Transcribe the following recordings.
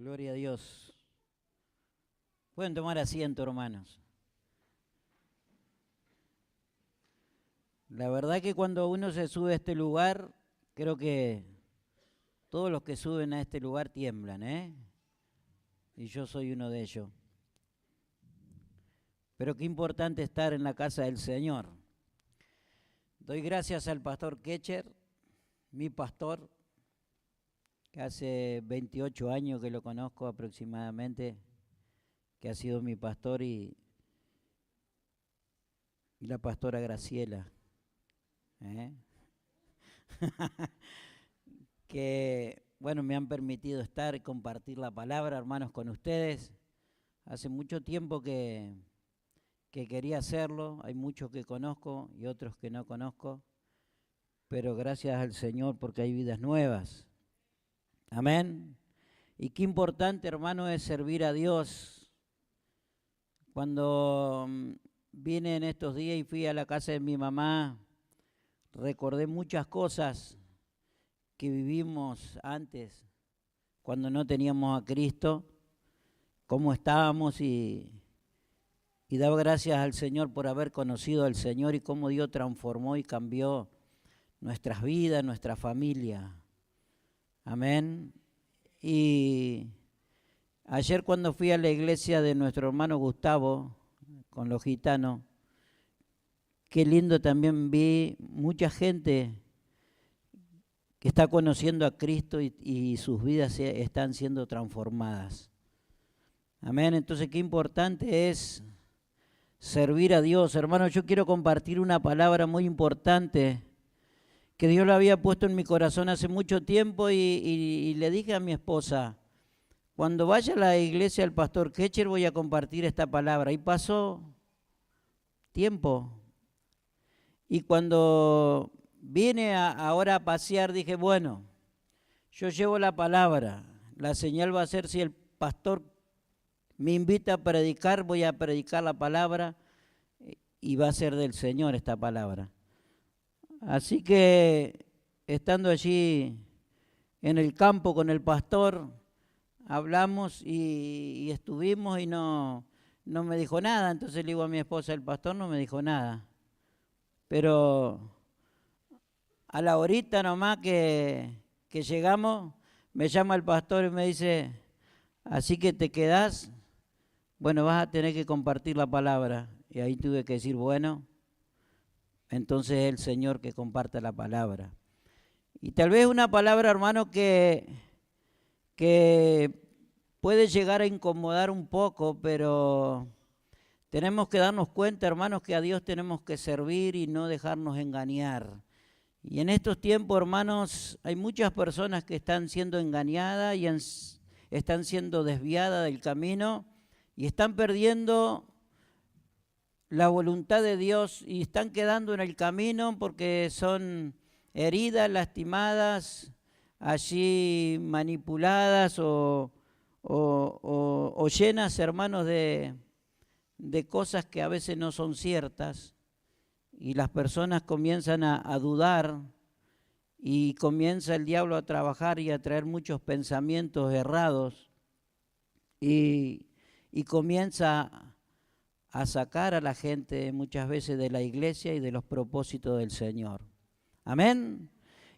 Gloria a Dios. Pueden tomar asiento, hermanos. La verdad que cuando uno se sube a este lugar, creo que todos los que suben a este lugar tiemblan, ¿eh? Y yo soy uno de ellos. Pero qué importante estar en la casa del Señor. Doy gracias al pastor Ketcher, mi pastor, que hace 28 años que lo conozco aproximadamente, que ha sido mi pastor, y la pastora Graciela, que, bueno, me han permitido estar y compartir la palabra, hermanos, con ustedes. Hace mucho tiempo que quería hacerlo, hay muchos que conozco y otros que no conozco, pero gracias al Señor porque hay vidas nuevas. Amén. Y qué importante, hermano, es servir a Dios. Cuando vine en estos días y fui a la casa de mi mamá, recordé muchas cosas que vivimos antes, cuando no teníamos a Cristo, cómo estábamos, y daba gracias al Señor por haber conocido al Señor y cómo Dios transformó y cambió nuestras vidas, nuestra familia. Amén. Y ayer cuando fui a la iglesia de nuestro hermano Gustavo, con los gitanos, qué lindo, también vi mucha gente que está conociendo a Cristo y sus vidas están siendo transformadas. Amén. Entonces qué importante es servir a Dios. Hermano, yo quiero compartir una palabra muy importante que Dios lo había puesto en mi corazón hace mucho tiempo y le dije a mi esposa, cuando vaya a la iglesia del pastor Ketcher voy a compartir esta palabra. Y pasó tiempo. Y cuando vine ahora a pasear, dije, bueno, yo llevo la palabra. La señal va a ser si el pastor me invita a predicar, voy a predicar la palabra y va a ser del Señor esta palabra. Así que, estando allí en el campo con el pastor, hablamos y estuvimos y no me dijo nada. Entonces le digo a mi esposa, el pastor no me dijo nada. Pero a la horita nomás que llegamos, me llama el pastor y me dice, así que te quedás, bueno, vas a tener que compartir la palabra. Y ahí tuve que decir, bueno, entonces es el Señor que comparta la palabra. Y tal vez una palabra, hermano, que puede llegar a incomodar un poco, pero tenemos que darnos cuenta, hermanos, que a Dios tenemos que servir y no dejarnos engañar. Y en estos tiempos, hermanos, hay muchas personas que están siendo engañadas y están siendo desviadas del camino y están perdiendo la voluntad de Dios y están quedando en el camino porque son heridas, lastimadas, allí manipuladas o llenas, hermanos, de cosas que a veces no son ciertas, y las personas comienzan a dudar y comienza el diablo a trabajar y a traer muchos pensamientos errados y comienza a sacar a la gente muchas veces de la iglesia y de los propósitos del Señor. Amén.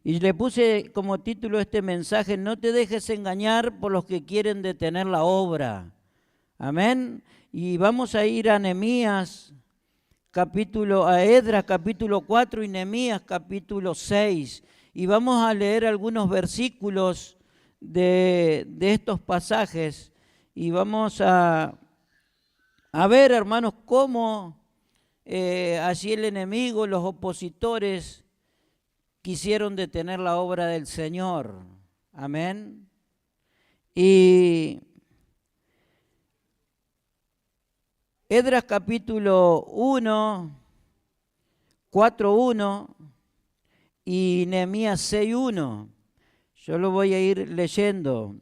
Y le puse como título este mensaje, no te dejes engañar por los que quieren detener la obra. Amén. Y vamos a ir a Nehemías, a Esdras capítulo 4 y Nehemías capítulo 6. Y vamos a leer algunos versículos de estos pasajes y vamos a ver, hermanos, cómo allí el enemigo, los opositores, quisieron detener la obra del Señor. Amén. Y Esdras capítulo 1, 4:1 y Nehemías 6:1. Yo lo voy a ir leyendo.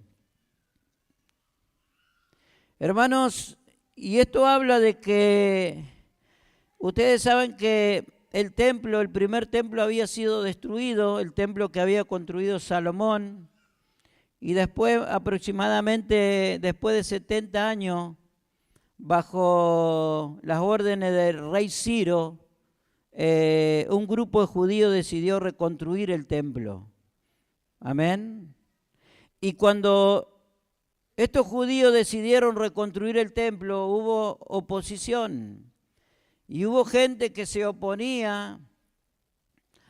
Hermanos, y esto habla de que ustedes saben que el primer templo había sido destruido, el templo que había construido Salomón, y después, aproximadamente después de 70 años, bajo las órdenes del rey Ciro, un grupo de judíos decidió reconstruir el templo. Amén. Y cuando estos judíos decidieron reconstruir el templo, hubo oposición. Y hubo gente que se oponía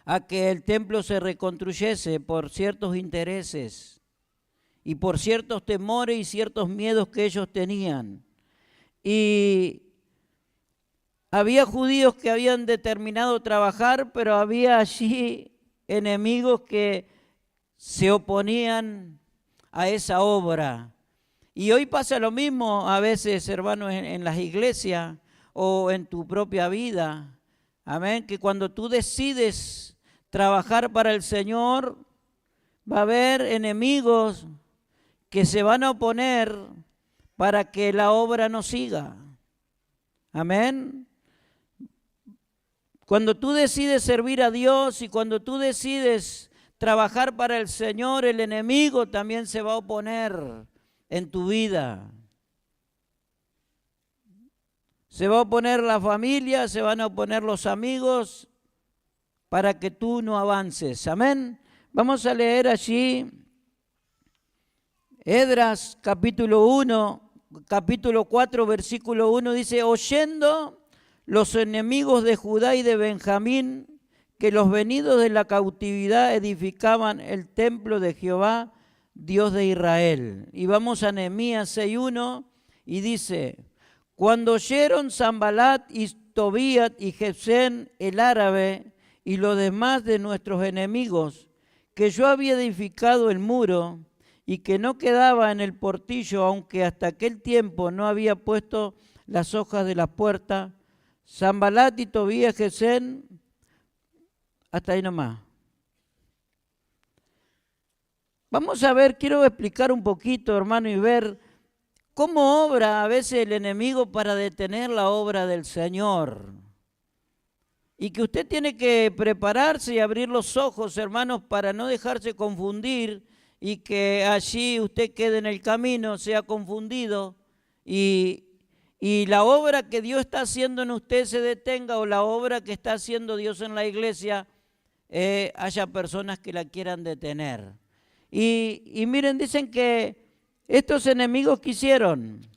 a que el templo se reconstruyese por ciertos intereses y por ciertos temores y ciertos miedos que ellos tenían. Y había judíos que habían determinado trabajar, pero había allí enemigos que se oponían a esa obra. Y hoy pasa lo mismo a veces, hermanos, en las iglesias o en tu propia vida. Amén, que cuando tú decides trabajar para el Señor, va a haber enemigos que se van a oponer para que la obra no siga. Amén. Cuando tú decides servir a Dios y cuando tú decides trabajar para el Señor, el enemigo también se va a oponer en tu vida. Se va a oponer la familia, se van a oponer los amigos para que tú no avances. Amén. Vamos a leer allí Esdras capítulo 4, versículo 1, dice: oyendo los enemigos de Judá y de Benjamín que los venidos de la cautividad edificaban el templo de Jehová, Dios de Israel. Y vamos a Nehemías 6:1 y dice: cuando oyeron Sanbalat y Tobías y Gesén el árabe y los demás de nuestros enemigos, que yo había edificado el muro y que no quedaba en el portillo, aunque hasta aquel tiempo no había puesto las hojas de las puertas, Sanbalat y Tobías, Gesén, hasta ahí nomás. Vamos a ver, quiero explicar un poquito, hermano, y ver cómo obra a veces el enemigo para detener la obra del Señor. Y que usted tiene que prepararse y abrir los ojos, hermanos, para no dejarse confundir y que allí usted quede en el camino, sea confundido y la obra que Dios está haciendo en usted se detenga, o la obra que está haciendo Dios en la iglesia, haya personas que la quieran detener. Y miren, dicen que estos enemigos quisieron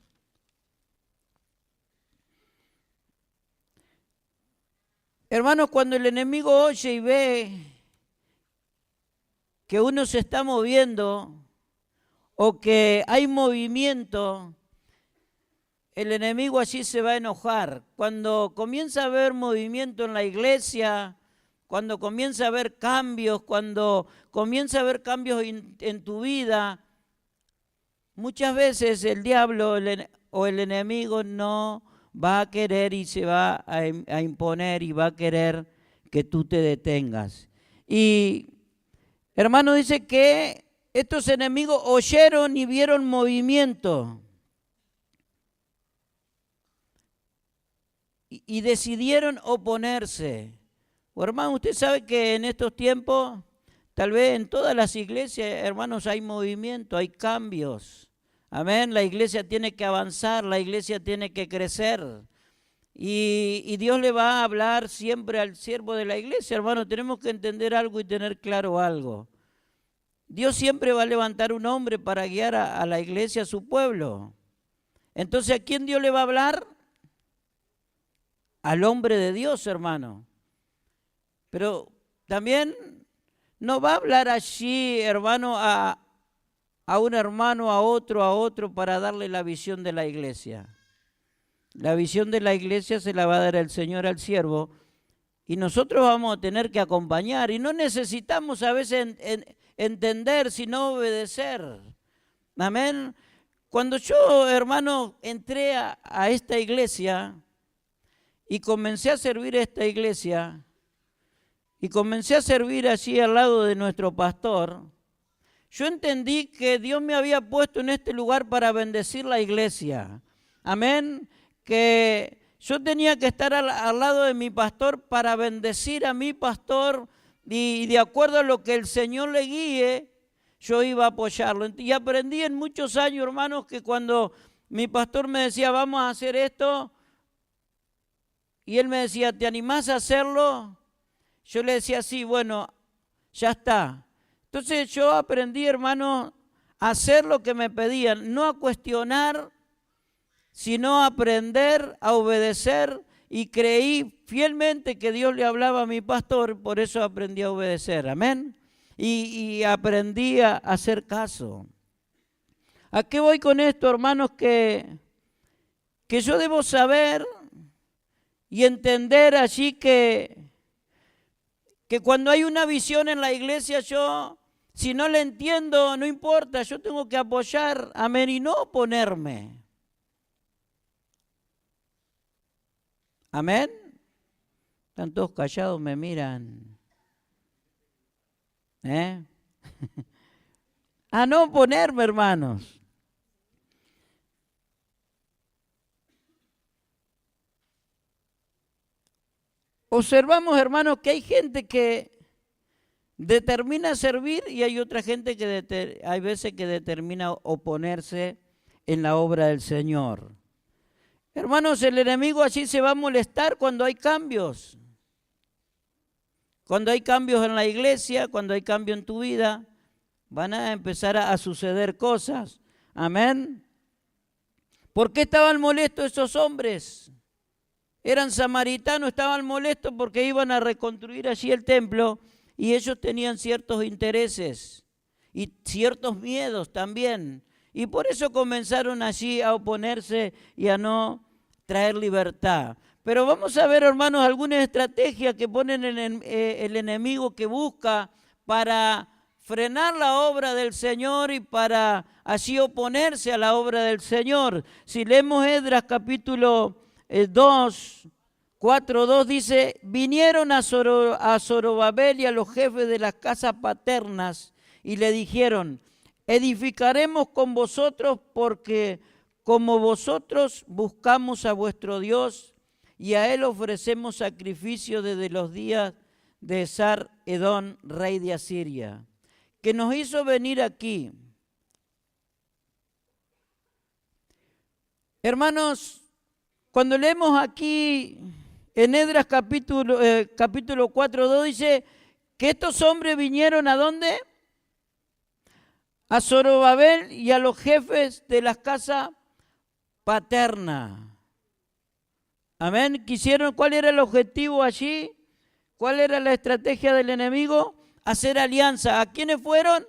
hermanos, cuando el enemigo oye y ve que uno se está moviendo o que hay movimiento, el enemigo allí se va a enojar. Cuando comienza a haber movimiento en la iglesia, cuando comienza a haber cambios, cuando comienza a haber cambios en tu vida, muchas veces el diablo o el enemigo no va a querer y se va a imponer y va a querer que tú te detengas. Y hermano, dice que estos enemigos oyeron y vieron movimiento y decidieron oponerse. Hermano, usted sabe que en estos tiempos, tal vez en todas las iglesias, hermanos, hay movimiento, hay cambios. Amén, la iglesia tiene que avanzar, la iglesia tiene que crecer. Y Dios le va a hablar siempre al siervo de la iglesia, hermano. Tenemos que entender algo y tener claro algo. Dios siempre va a levantar un hombre para guiar a la iglesia, a su pueblo. Entonces, ¿a quién Dios le va a hablar? Al hombre de Dios, hermano. Pero también no va a hablar allí, hermano, a un hermano, a otro, para darle la visión de la iglesia. La visión de la iglesia se la va a dar el Señor al siervo y nosotros vamos a tener que acompañar. Y no necesitamos a veces entender, sino obedecer. Amén. Cuando yo, hermano, entré a esta iglesia y comencé a servir a esta iglesia y comencé a servir allí al lado de nuestro pastor, yo entendí que Dios me había puesto en este lugar para bendecir la iglesia. Amén. Que yo tenía que estar al lado de mi pastor para bendecir a mi pastor y de acuerdo a lo que el Señor le guíe, yo iba a apoyarlo. Y aprendí en muchos años, hermanos, que cuando mi pastor me decía, vamos a hacer esto, y él me decía, ¿te animás a hacerlo? Yo le decía, sí, bueno, ya está. Entonces yo aprendí, hermano, a hacer lo que me pedían, no a cuestionar, sino a aprender, a obedecer, y creí fielmente que Dios le hablaba a mi pastor, por eso aprendí a obedecer, amén. Y aprendí a hacer caso. ¿A qué voy con esto, hermanos? Que yo debo saber y entender allí que cuando hay una visión en la iglesia, yo, si no la entiendo, no importa, yo tengo que apoyar, amén, y no oponerme. Amén. Están todos callados, me miran. A no oponerme, hermanos. Observamos, hermanos, que hay gente que determina servir y hay otra gente que hay veces que determina oponerse en la obra del Señor. Hermanos, el enemigo allí se va a molestar cuando hay cambios. Cuando hay cambios en la iglesia, cuando hay cambio en tu vida, van a empezar a suceder cosas. Amén. ¿Por qué estaban molestos esos hombres? Eran samaritanos, estaban molestos porque iban a reconstruir allí el templo y ellos tenían ciertos intereses y ciertos miedos también. Y por eso comenzaron allí a oponerse y a no traer libertad. Pero vamos a ver, hermanos, algunas estrategias que ponen el enemigo que busca para frenar la obra del Señor y para así oponerse a la obra del Señor. Si leemos Esdras capítulo 2, 4:2 dice, vinieron a Zorobabel y a los jefes de las casas paternas y le dijeron, edificaremos con vosotros porque como vosotros buscamos a vuestro Dios y a él ofrecemos sacrificio desde los días de Esar-Edón, rey de Asiria, que nos hizo venir aquí. Hermanos, cuando leemos aquí en Esdras capítulo 4:2 dice que estos hombres vinieron ¿a dónde? A Zorobabel y a los jefes de las casas paternas. Amén. ¿Cuál era el objetivo allí? ¿Cuál era la estrategia del enemigo? Hacer alianza. ¿A quiénes fueron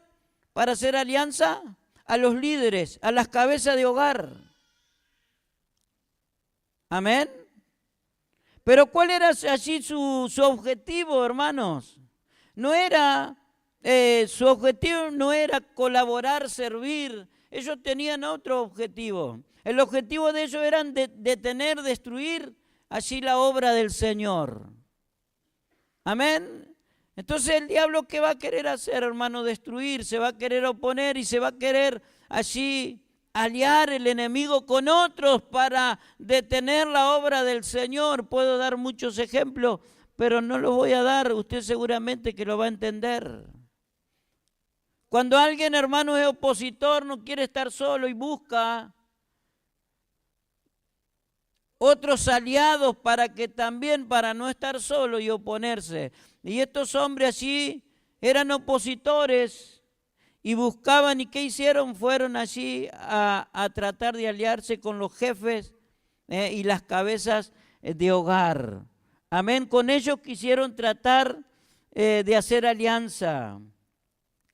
para hacer alianza? A los líderes, a las cabezas de hogar. Amén. Pero ¿cuál era allí su objetivo, hermanos? Su objetivo no era colaborar, servir. Ellos tenían otro objetivo. El objetivo de ellos era detener, destruir allí la obra del Señor. Amén. Entonces el diablo, ¿qué va a querer hacer, hermano? Destruir, se va a querer oponer y se va a querer allí aliar el enemigo con otros para detener la obra del Señor. Puedo dar muchos ejemplos, pero no los voy a dar. Usted seguramente que lo va a entender. Cuando alguien, hermano, es opositor, no quiere estar solo y busca otros aliados para no estar solo y oponerse. Y estos hombres allí eran opositores y buscaban, ¿y qué hicieron? Fueron allí a tratar de aliarse con los jefes y las cabezas de hogar. Amén. Con ellos quisieron tratar de hacer alianza.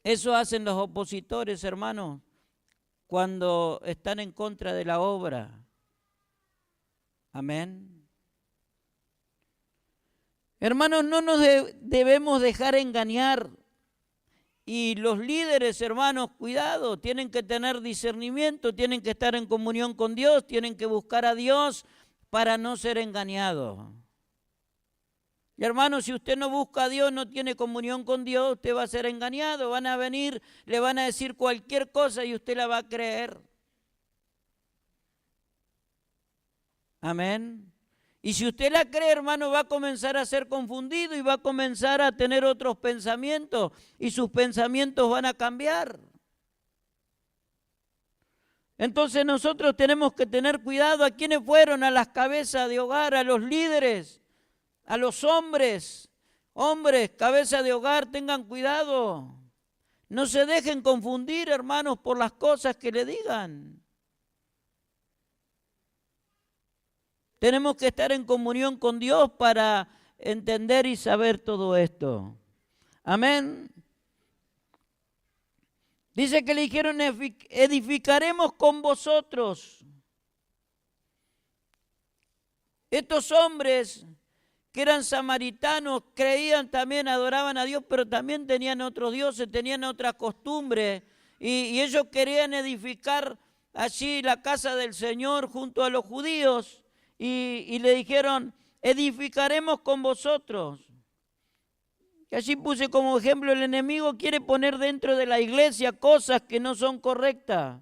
Eso hacen los opositores, hermanos, cuando están en contra de la obra. Amén. Hermanos, no nos debemos dejar engañar. Y los líderes, hermanos, cuidado, tienen que tener discernimiento, tienen que estar en comunión con Dios, tienen que buscar a Dios para no ser engañados. Y hermanos, si usted no busca a Dios, no tiene comunión con Dios, usted va a ser engañado. Van a venir, le van a decir cualquier cosa y usted la va a creer. Amén. Y si usted la cree, hermano, va a comenzar a ser confundido y va a comenzar a tener otros pensamientos y sus pensamientos van a cambiar. Entonces nosotros tenemos que tener cuidado a quienes fueron a las cabezas de hogar, a los líderes, a los hombres. Hombres, cabeza de hogar, tengan cuidado. No se dejen confundir, hermanos, por las cosas que le digan. Tenemos que estar en comunión con Dios para entender y saber todo esto. Amén. Dice que le dijeron, edificaremos con vosotros. Estos hombres que eran samaritanos, creían también, adoraban a Dios, pero también tenían otros dioses, tenían otras costumbres, y ellos querían edificar allí la casa del Señor junto a los judíos, y le dijeron, edificaremos con vosotros. Y allí puse como ejemplo, el enemigo quiere poner dentro de la iglesia cosas que no son correctas,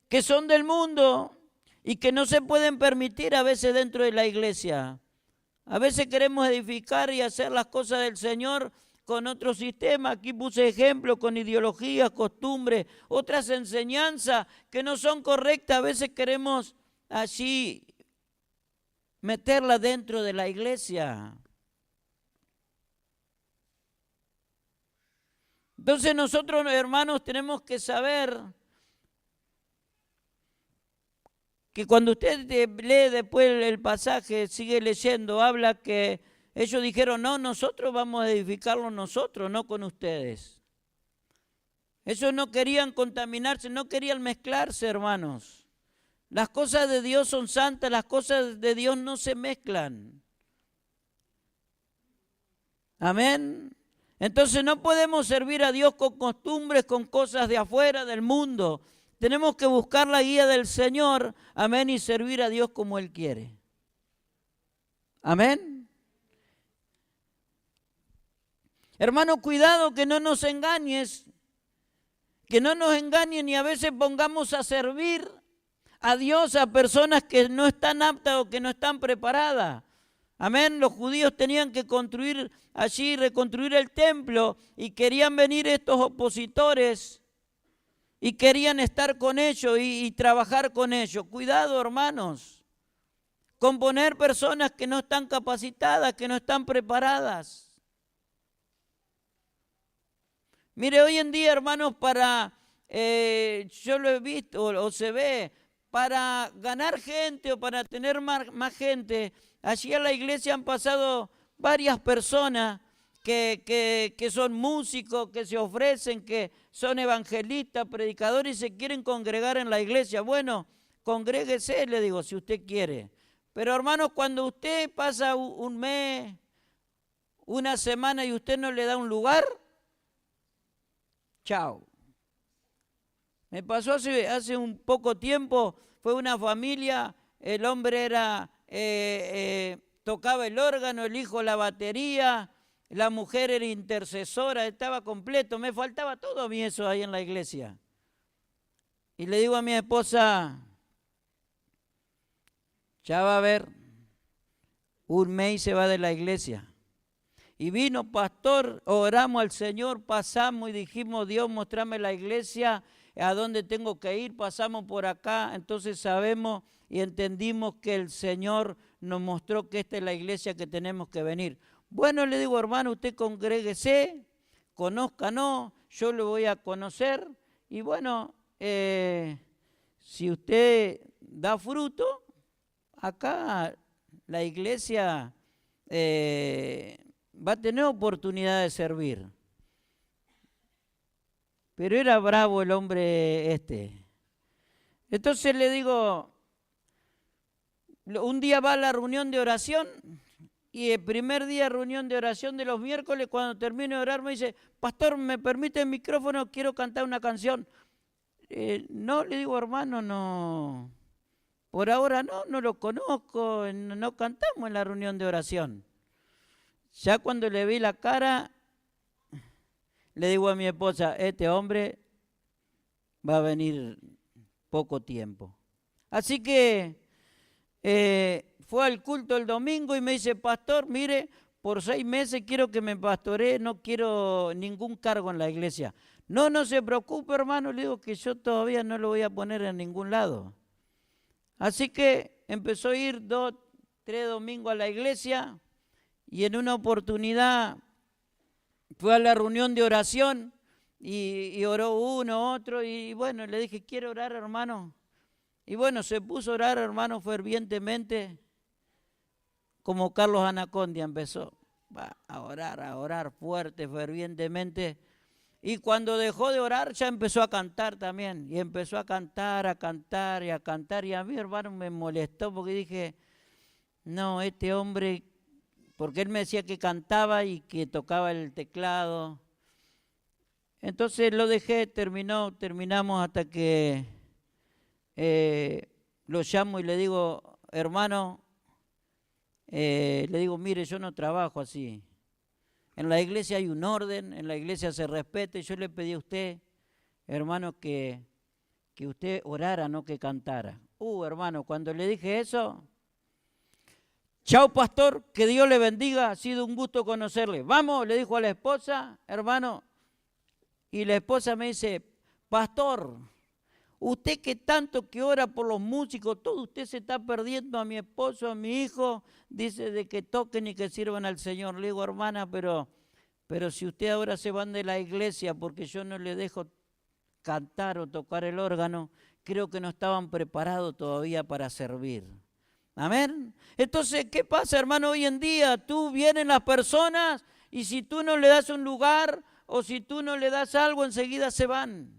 que son del mundo, y que no se pueden permitir a veces dentro de la iglesia. A veces queremos edificar y hacer las cosas del Señor con otro sistema. Aquí puse ejemplos con ideologías, costumbres, otras enseñanzas que no son correctas. A veces queremos allí meterlas dentro de la iglesia. Entonces nosotros, hermanos, tenemos que saber que cuando usted lee después el pasaje, sigue leyendo, habla que ellos dijeron, no, nosotros vamos a edificarlo nosotros, no con ustedes. Ellos no querían contaminarse, no querían mezclarse, hermanos. Las cosas de Dios son santas, las cosas de Dios no se mezclan. Amén. Entonces no podemos servir a Dios con costumbres, con cosas de afuera, del mundo. Tenemos que buscar la guía del Señor, amén, y servir a Dios como Él quiere. Amén. Hermano, cuidado que no nos engañes, que no nos engañen y a veces pongamos a servir a Dios a personas que no están aptas o que no están preparadas. Amén, los judíos tenían que construir allí, reconstruir el templo y querían venir estos opositores y querían estar con ellos y trabajar con ellos. Cuidado, hermanos, con poner personas que no están capacitadas, que no están preparadas. Mire, hoy en día, hermanos, yo lo he visto o se ve, para ganar gente o para tener más gente, allí a la iglesia han pasado varias personas que son músicos, que se ofrecen, que son evangelistas, predicadores y se quieren congregar en la iglesia. Bueno, congréguese, le digo, si usted quiere. Pero hermanos, cuando usted pasa un mes, una semana y usted no le da un lugar, chao. Me pasó hace un poco tiempo, fue una familia, el hombre tocaba el órgano, el hijo la batería, la mujer era intercesora, estaba completo, me faltaba todo a mí eso ahí en la iglesia. Y le digo a mi esposa, ya va a ver, un mes se va de la iglesia. Y vino pastor, oramos al Señor, pasamos y dijimos, Dios, mostrame la iglesia, a dónde tengo que ir, pasamos por acá, entonces sabemos y entendimos que el Señor nos mostró que esta es la iglesia que tenemos que venir. Bueno, le digo, hermano, usted congréguese, conózcanos, yo lo voy a conocer y bueno, si usted da fruto, acá la iglesia va a tener oportunidad de servir. Pero era bravo el hombre este. Entonces le digo, un día va a la reunión de oración y el primer día de reunión de oración de los miércoles, cuando termino de orar me dice, pastor, ¿me permite el micrófono? Quiero cantar una canción. No, le digo, hermano, no, por ahora no lo conozco, no cantamos en la reunión de oración. Ya cuando le vi la cara, le digo a mi esposa, este hombre va a venir poco tiempo. Así que fue al culto el domingo y me dice, pastor, mire, por 6 meses quiero que me pastoree, no quiero ningún cargo en la iglesia. No, no se preocupe, hermano, le digo que yo todavía no lo voy a poner en ningún lado. Así que empezó a ir 2, 3 domingos a la iglesia y en una oportunidad fue a la reunión de oración y oró uno, otro, y bueno, le dije, ¿quiere orar, hermano? Y bueno, se puso a orar, hermano, fervientemente, como Carlos Anacondia empezó a orar fuerte, fervientemente. Y cuando dejó de orar, ya empezó a cantar también. Y empezó a cantar, a cantar y a cantar. Y a mí, hermano, me molestó porque dije, no, este hombre, porque él me decía que cantaba y que tocaba el teclado. Entonces lo dejé, terminamos hasta que lo llamo y le digo, hermano, le digo, mire, yo no trabajo así. En la iglesia hay un orden, en la iglesia se respete. Yo le pedí a usted, hermano, que usted orara, no que cantara. Hermano, cuando le dije eso, chao, pastor, que Dios le bendiga, ha sido un gusto conocerle. Vamos, le dijo a la esposa, hermano, y la esposa me dice, pastor, usted que tanto que ora por los músicos, todo usted se está perdiendo a mi esposo, a mi hijo, dice de que toquen y que sirvan al Señor. Le digo, hermana, pero si usted ahora se van de la iglesia porque yo no le dejo cantar o tocar el órgano, creo que no estaban preparados todavía para servir. Amén. Entonces, ¿qué pasa, hermano? Hoy en día tú vienen las personas y si tú no le das un lugar o si tú no le das algo, enseguida se van.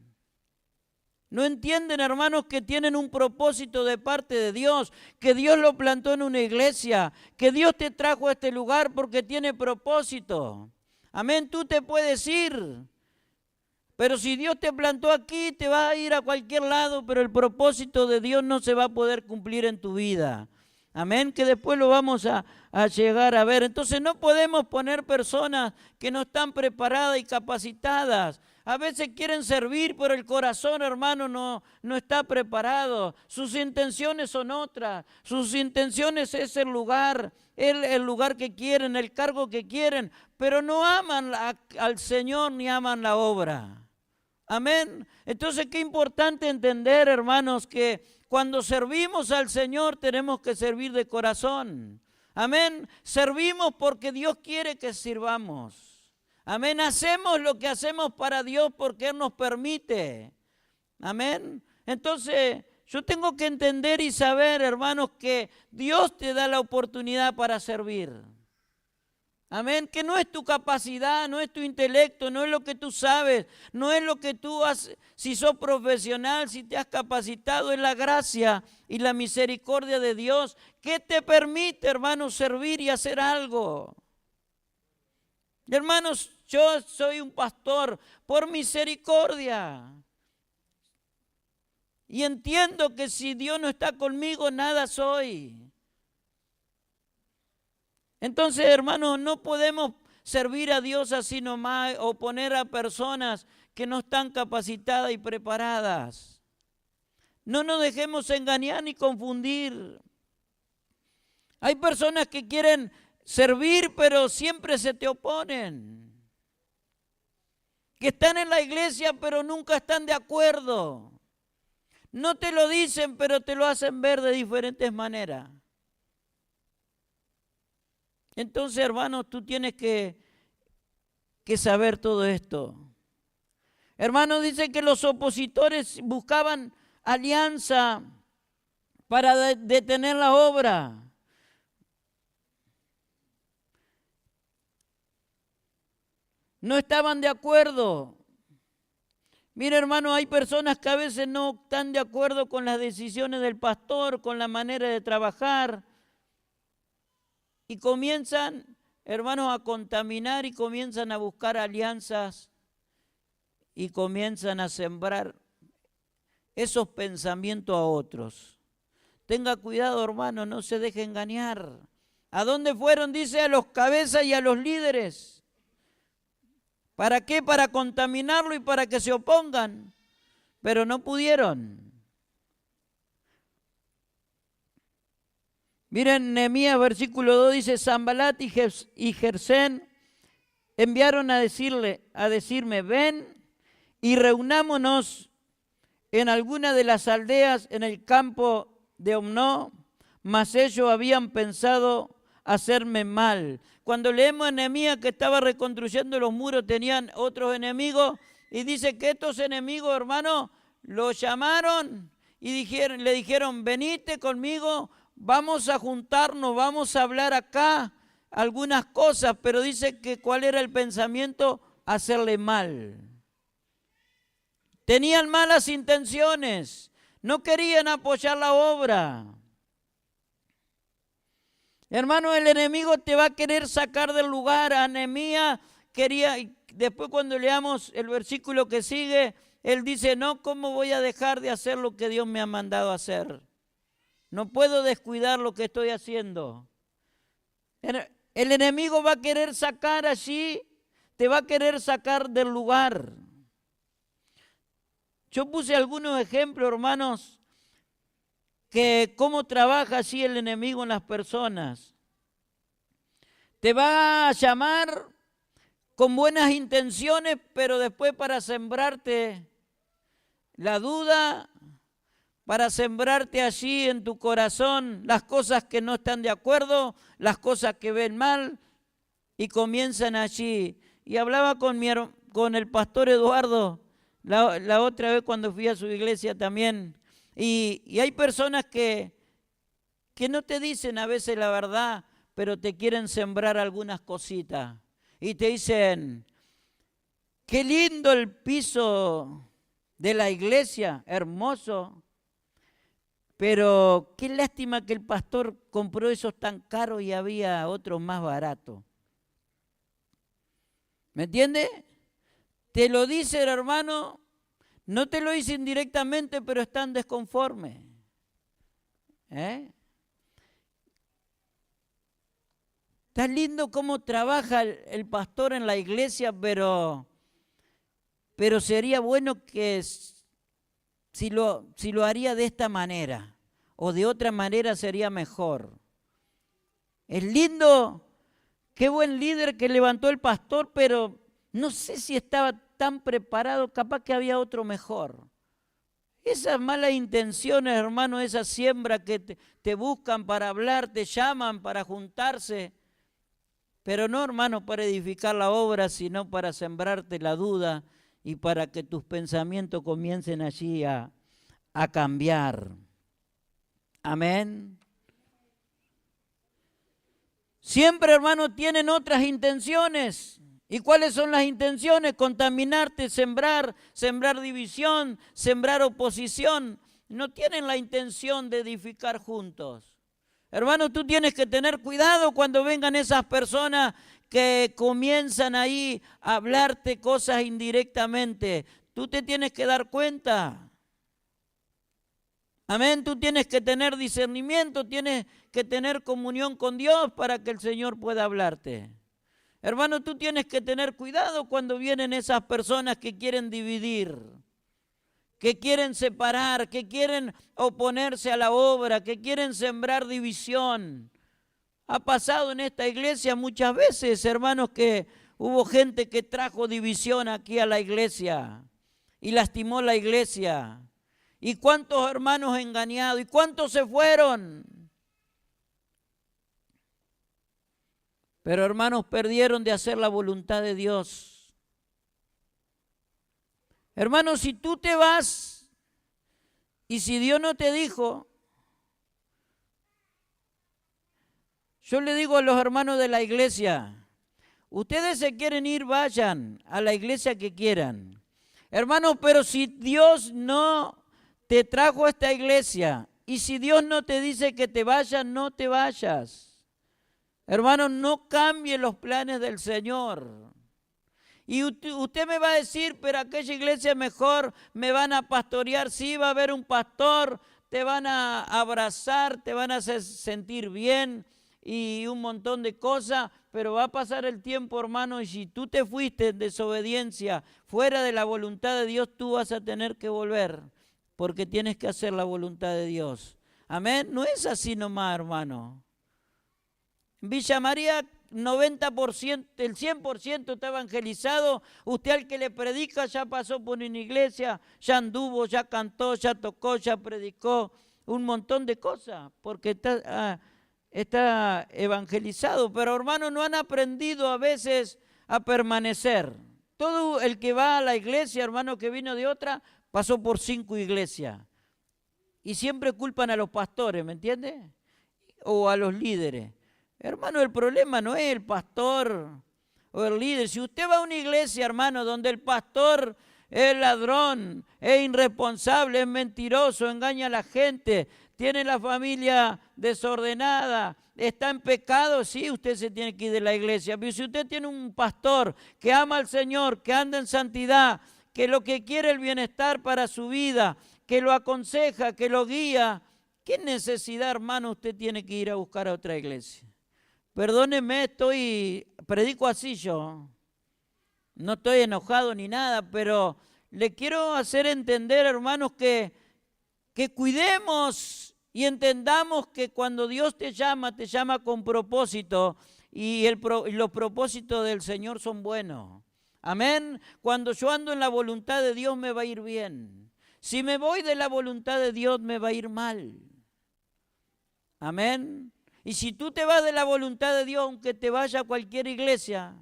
No entienden, hermanos, que tienen un propósito de parte de Dios, que Dios lo plantó en una iglesia, que Dios te trajo a este lugar porque tiene propósito. Amén, tú te puedes ir, pero si Dios te plantó aquí, te vas a ir a cualquier lado, pero el propósito de Dios no se va a poder cumplir en tu vida. Amén, que después lo vamos a llegar a ver. Entonces no podemos poner personas que no están preparadas y capacitadas. A veces quieren servir, pero el corazón, hermano, no está preparado. Sus intenciones son otras. Sus intenciones es el lugar que quieren, el cargo que quieren, pero no aman al Señor ni aman la obra. Amén. Entonces, qué importante entender, hermanos, que cuando servimos al Señor tenemos que servir de corazón. Amén. Servimos porque Dios quiere que sirvamos. Amén, hacemos lo que hacemos para Dios porque Él nos permite. Amén. Entonces, yo tengo que entender y saber, hermanos, que Dios te da la oportunidad para servir. Amén, que no es tu capacidad, no es tu intelecto, no es lo que tú sabes, no es lo que tú haces, si sos profesional, si te has capacitado, es la gracia y la misericordia de Dios que te permite, hermanos, servir y hacer algo. Hermanos, yo soy un pastor por misericordia. Y entiendo que si Dios no está conmigo, nada soy. Entonces, hermanos, no podemos servir a Dios así nomás o poner a personas que no están capacitadas y preparadas. No nos dejemos engañar ni confundir. Hay personas que quieren servir, pero siempre se te oponen. Que están en la iglesia, pero nunca están de acuerdo. No te lo dicen, pero te lo hacen ver de diferentes maneras. Entonces, hermanos, tú tienes que saber todo esto. Hermanos, dice que los opositores buscaban alianza para detener la obra. No estaban de acuerdo. Mira, hermano, hay personas que a veces no están de acuerdo con las decisiones del pastor, con la manera de trabajar. Y comienzan, hermanos, a contaminar y comienzan a buscar alianzas y comienzan a sembrar esos pensamientos a otros. Tenga cuidado, hermano, no se deje engañar. ¿A dónde fueron? Dice, a los cabezas y a los líderes. ¿Para qué? Para contaminarlo y para que se opongan. Pero no pudieron. Miren, Nehemías, versículo 2 dice, Sanbalat y Gersén enviaron a decirme, ven y reunámonos en alguna de las aldeas en el campo de Omno, mas ellos habían pensado hacerme mal. Cuando leemos a Nehemías que estaba reconstruyendo los muros, tenían otros enemigos, y dice que estos enemigos, hermano, lo llamaron y le dijeron, venite conmigo, vamos a juntarnos, vamos a hablar acá algunas cosas, pero dice que cuál era el pensamiento, hacerle mal. Tenían malas intenciones, no querían apoyar la obra. Hermano, el enemigo te va a querer sacar del lugar. A Nehemías quería, después cuando leamos el versículo que sigue, él dice, no, ¿cómo voy a dejar de hacer lo que Dios me ha mandado hacer? No puedo descuidar lo que estoy haciendo. El enemigo va a querer sacar allí, te va a querer sacar del lugar. Yo puse algunos ejemplos, hermanos, que cómo trabaja así el enemigo en las personas. Te va a llamar con buenas intenciones, pero después para sembrarte la duda, para sembrarte allí en tu corazón las cosas que no están de acuerdo, las cosas que ven mal, y comienzan allí. Y hablaba con el pastor Eduardo la otra vez cuando fui a su iglesia también. Y hay personas que no te dicen a veces la verdad, pero te quieren sembrar algunas cositas. Y te dicen, qué lindo el piso de la iglesia, hermoso. Pero qué lástima que el pastor compró esos tan caros y había otros más baratos. ¿Me entiende? Te lo dice el hermano, no te lo dicen directamente, pero están desconformes. Está lindo cómo trabaja el pastor en la iglesia, pero sería bueno que si lo haría de esta manera o de otra manera sería mejor. Es lindo, qué buen líder que levantó el pastor, pero no sé si estaba tan preparado, capaz que había otro mejor. Esas malas intenciones, hermano, esa siembra que te buscan para hablar, te llaman para juntarse, pero no, hermano, para edificar la obra, sino para sembrarte la duda y para que tus pensamientos comiencen allí a cambiar. Amén. Siempre, hermano, tienen otras intenciones. ¿Y cuáles son las intenciones? Contaminarte, sembrar división, sembrar oposición. No tienen la intención de edificar juntos. Hermano, tú tienes que tener cuidado cuando vengan esas personas que comienzan ahí a hablarte cosas indirectamente. Tú te tienes que dar cuenta. Amén, tú tienes que tener discernimiento, tienes que tener comunión con Dios para que el Señor pueda hablarte. Hermano, tú tienes que tener cuidado cuando vienen esas personas que quieren dividir, que quieren separar, que quieren oponerse a la obra, que quieren sembrar división. Ha pasado en esta iglesia muchas veces, hermanos, que hubo gente que trajo división aquí a la iglesia y lastimó la iglesia. ¿Y cuántos hermanos engañados? ¿Y cuántos se fueron? Pero hermanos, perdieron de hacer la voluntad de Dios. Hermanos, si tú te vas y si Dios no te dijo, yo le digo a los hermanos de la iglesia, ustedes se quieren ir, vayan a la iglesia que quieran. Hermanos, pero si Dios no te trajo a esta iglesia y si Dios no te dice que te vayas, no te vayas. Hermanos, no cambie los planes del Señor. Y usted me va a decir, pero aquella iglesia mejor me van a pastorear. Sí, va a haber un pastor, te van a abrazar, te van a hacer sentir bien y un montón de cosas, pero va a pasar el tiempo, hermano, y si tú te fuiste en desobediencia, fuera de la voluntad de Dios, tú vas a tener que volver, porque tienes que hacer la voluntad de Dios. Amén, no es así nomás, hermano. Villa María 90%, el 100% está evangelizado, usted al que le predica ya pasó por una iglesia, ya anduvo, ya cantó, ya tocó, ya predicó, un montón de cosas, porque está evangelizado, pero hermanos no han aprendido a veces a permanecer. Todo el que va a la iglesia, hermano, que vino de otra, pasó por 5 iglesias. Y siempre culpan a los pastores, ¿me entiende? O a los líderes. Hermano, el problema no es el pastor o el líder. Si usted va a una iglesia, hermano, donde el pastor es ladrón, es irresponsable, es mentiroso, engaña a la gente, tiene la familia desordenada, está en pecado, sí, usted se tiene que ir de la iglesia. Pero si usted tiene un pastor que ama al Señor, que anda en santidad, que lo que quiere es el bienestar para su vida, que lo aconseja, que lo guía, ¿qué necesidad, hermano, usted tiene que ir a buscar a otra iglesia? Perdóneme, predico así yo. No estoy enojado ni nada, pero le quiero hacer entender, hermanos, que cuidemos y entendamos que cuando Dios te llama con propósito y los propósitos del Señor son buenos. Amén. Cuando yo ando en la voluntad de Dios me va a ir bien. Si me voy de la voluntad de Dios me va a ir mal. Amén. Y si tú te vas de la voluntad de Dios, aunque te vaya a cualquier iglesia,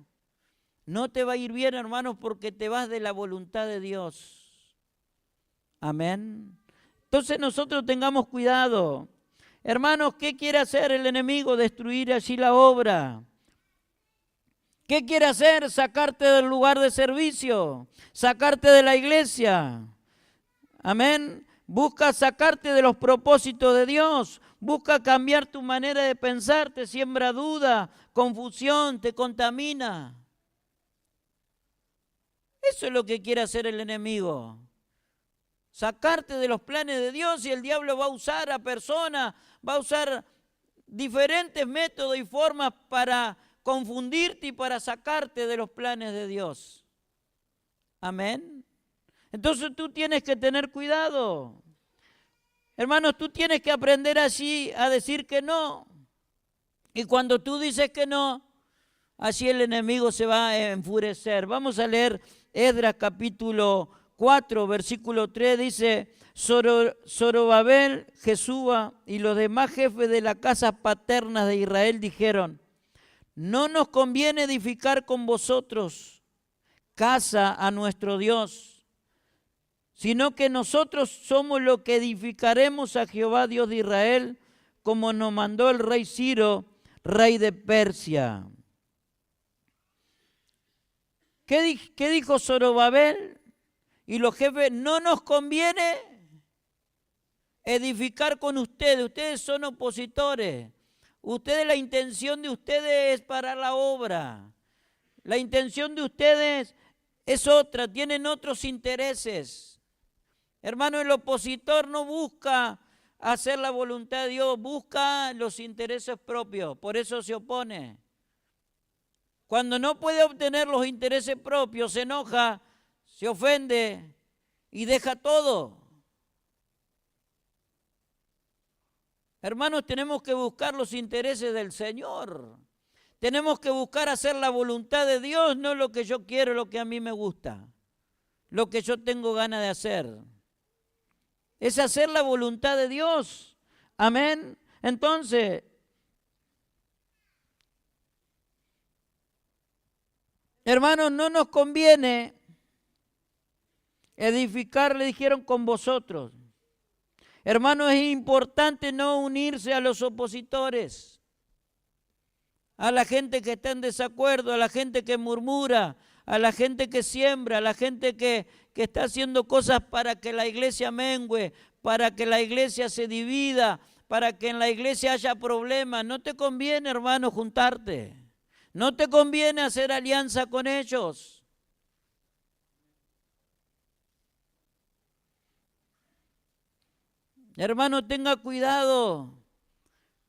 no te va a ir bien, hermanos, porque te vas de la voluntad de Dios. Amén. Entonces nosotros tengamos cuidado. Hermanos, ¿qué quiere hacer el enemigo? Destruir allí la obra. ¿Qué quiere hacer? Sacarte del lugar de servicio, sacarte de la iglesia. Amén. Busca sacarte de los propósitos de Dios. Busca cambiar tu manera de pensar. Te siembra duda, confusión, te contamina. Eso es lo que quiere hacer el enemigo. Sacarte de los planes de Dios, y el diablo va a usar a personas, va a usar diferentes métodos y formas para confundirte y para sacarte de los planes de Dios. Amén. Entonces tú tienes que tener cuidado. Hermanos, tú tienes que aprender así a decir que no. Y cuando tú dices que no, así el enemigo se va a enfurecer. Vamos a leer Esdras capítulo 4, versículo 3, dice: Zorobabel, Jesúa y los demás jefes de la casa paterna de Israel dijeron: no nos conviene edificar con vosotros casa a nuestro Dios, sino que nosotros somos los que edificaremos a Jehová Dios de Israel, como nos mandó el rey Ciro, rey de Persia. ¿Qué dijo Zorobabel y los jefes? No nos conviene edificar con ustedes. Ustedes son opositores. Ustedes, la intención de ustedes es parar la obra. La intención de ustedes es otra, tienen otros intereses. Hermano, el opositor no busca hacer la voluntad de Dios, busca los intereses propios, por eso se opone. Cuando no puede obtener los intereses propios, se enoja, se ofende y deja todo. Hermanos, tenemos que buscar los intereses del Señor. Tenemos que buscar hacer la voluntad de Dios, no lo que yo quiero, lo que a mí me gusta, lo que yo tengo ganas de hacer. Es hacer la voluntad de Dios. Amén. Entonces, hermanos, no nos conviene edificar, le dijeron, con vosotros. Hermanos, es importante no unirse a los opositores, a la gente que está en desacuerdo, a la gente que murmura, a la gente que siembra, a la gente que está haciendo cosas para que la iglesia mengüe, para que la iglesia se divida, para que en la iglesia haya problemas. No te conviene, hermano, juntarte. No te conviene hacer alianza con ellos. Hermano, tenga cuidado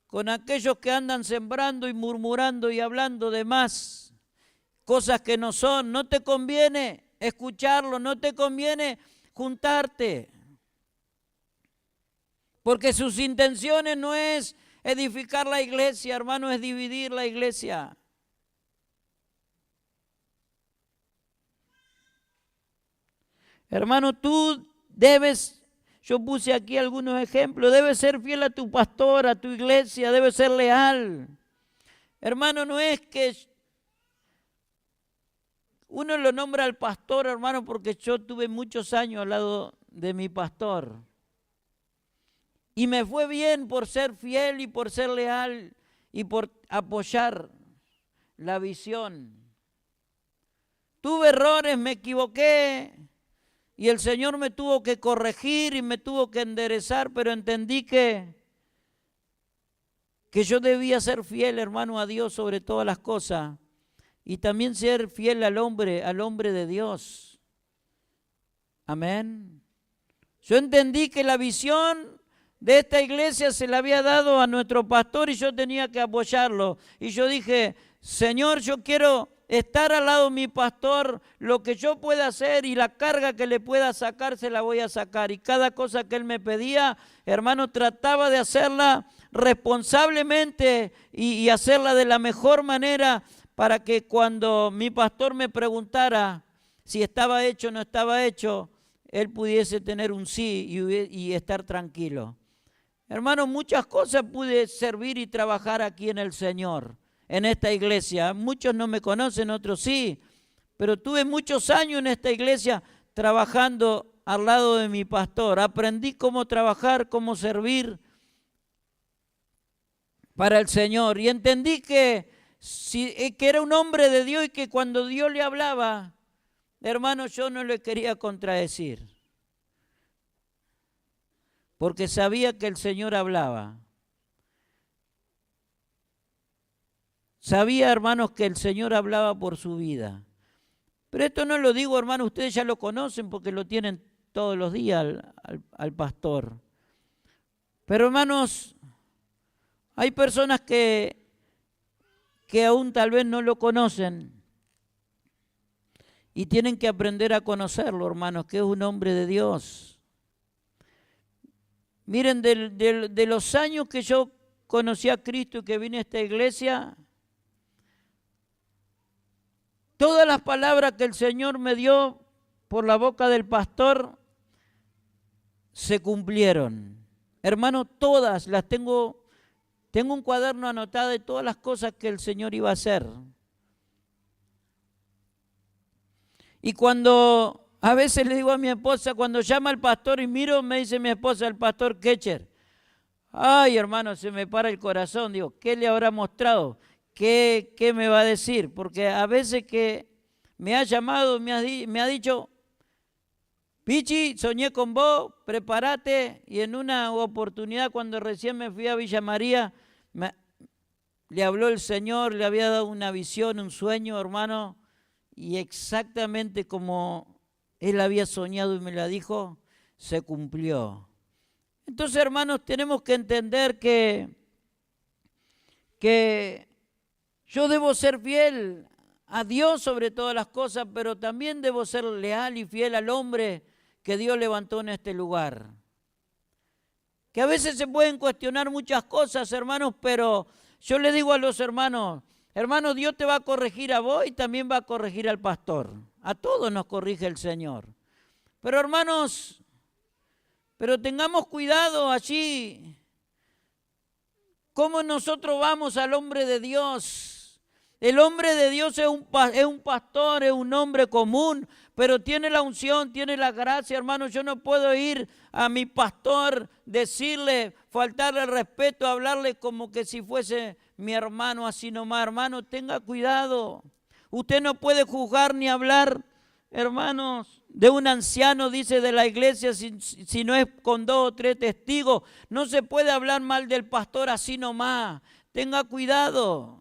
con aquellos que andan sembrando y murmurando y hablando de más cosas que no son. No te conviene escucharlo, no te conviene juntarte, porque sus intenciones no es edificar la iglesia, hermano, es dividir la iglesia. Hermano, tú debes, yo puse aquí algunos ejemplos, debes ser fiel a tu pastor, a tu iglesia, debes ser leal. Hermano, no es que uno lo nombra al pastor, hermano, porque yo tuve muchos años al lado de mi pastor. Y me fue bien por ser fiel y por ser leal y por apoyar la visión. Tuve errores, me equivoqué y el Señor me tuvo que corregir y me tuvo que enderezar, pero entendí que yo debía ser fiel, hermano, a Dios sobre todas las cosas y también ser fiel al hombre de Dios. Amén. Yo entendí que la visión de esta iglesia se la había dado a nuestro pastor y yo tenía que apoyarlo. Y yo dije, Señor, yo quiero estar al lado de mi pastor, lo que yo pueda hacer y la carga que le pueda sacar, se la voy a sacar. Y cada cosa que él me pedía, hermano, trataba de hacerla responsablemente y hacerla de la mejor manera para que cuando mi pastor me preguntara si estaba hecho o no estaba hecho, él pudiese tener un sí y estar tranquilo. Hermano, muchas cosas pude servir y trabajar aquí en el Señor, en esta iglesia. Muchos no me conocen, otros sí, pero tuve muchos años en esta iglesia trabajando al lado de mi pastor. Aprendí cómo trabajar, cómo servir para el Señor y entendí que era un hombre de Dios y que cuando Dios le hablaba, hermano, yo no le quería contradecir, porque sabía que el Señor hablaba. Sabía, hermanos, que el Señor hablaba por su vida. Pero esto no lo digo, hermanos, ustedes ya lo conocen porque lo tienen todos los días al pastor. Pero, hermanos, hay personas que aún tal vez no lo conocen y tienen que aprender a conocerlo, hermanos, que es un hombre de Dios. Miren, de los años que yo conocí a Cristo y que vine a esta iglesia, todas las palabras que el Señor me dio por la boca del pastor se cumplieron. Hermano, todas las tengo un cuaderno anotado de todas las cosas que el Señor iba a hacer. Y cuando a veces le digo a mi esposa, cuando llama al pastor y miro, me dice mi esposa, el pastor Ketcher, ay, hermano, se me para el corazón. Digo, ¿qué le habrá mostrado? ¿Qué me va a decir? Porque a veces que me ha llamado, me ha dicho, Pichi, soñé con vos, prepárate. Y en una oportunidad, cuando recién me fui a Villa María, le habló el Señor, le había dado una visión, un sueño, hermano, y exactamente como él había soñado y me la dijo, se cumplió. Entonces, hermanos, tenemos que entender que yo debo ser fiel a Dios sobre todas las cosas, pero también debo ser leal y fiel al hombre que Dios levantó en este lugar. Que a veces se pueden cuestionar muchas cosas, hermanos, pero yo le digo a los hermanos, hermanos, Dios te va a corregir a vos y también va a corregir al pastor. A todos nos corrige el Señor. Pero hermanos, pero tengamos cuidado allí, cómo nosotros vamos al hombre de Dios. El hombre de Dios es un pastor, es un hombre común, pero tiene la unción, tiene la gracia, hermano. Yo no puedo ir a mi pastor, decirle, faltarle el respeto, hablarle como que si fuese mi hermano así nomás. Hermano, tenga cuidado. Usted no puede juzgar ni hablar, hermanos, de un anciano, dice, de la iglesia, si no es con 2 o 3 testigos. No se puede hablar mal del pastor así nomás. Tenga cuidado.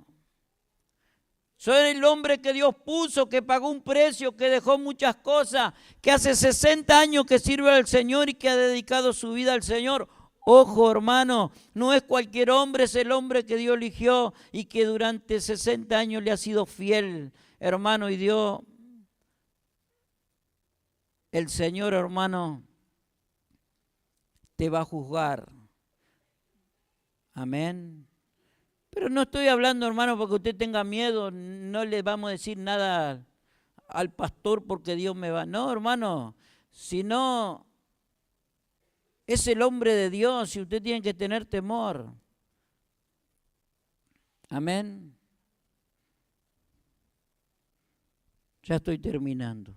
Soy el hombre que Dios puso, que pagó un precio, que dejó muchas cosas, que hace 60 años que sirve al Señor y que ha dedicado su vida al Señor. Ojo, hermano, no es cualquier hombre, es el hombre que Dios eligió y que durante 60 años le ha sido fiel, hermano, y Dios, el Señor, hermano, te va a juzgar. Amén. Pero no estoy hablando, hermano, porque usted tenga miedo, no le vamos a decir nada al pastor porque Dios me va. No, hermano, sino es el hombre de Dios y usted tiene que tener temor. Amén. Ya estoy terminando.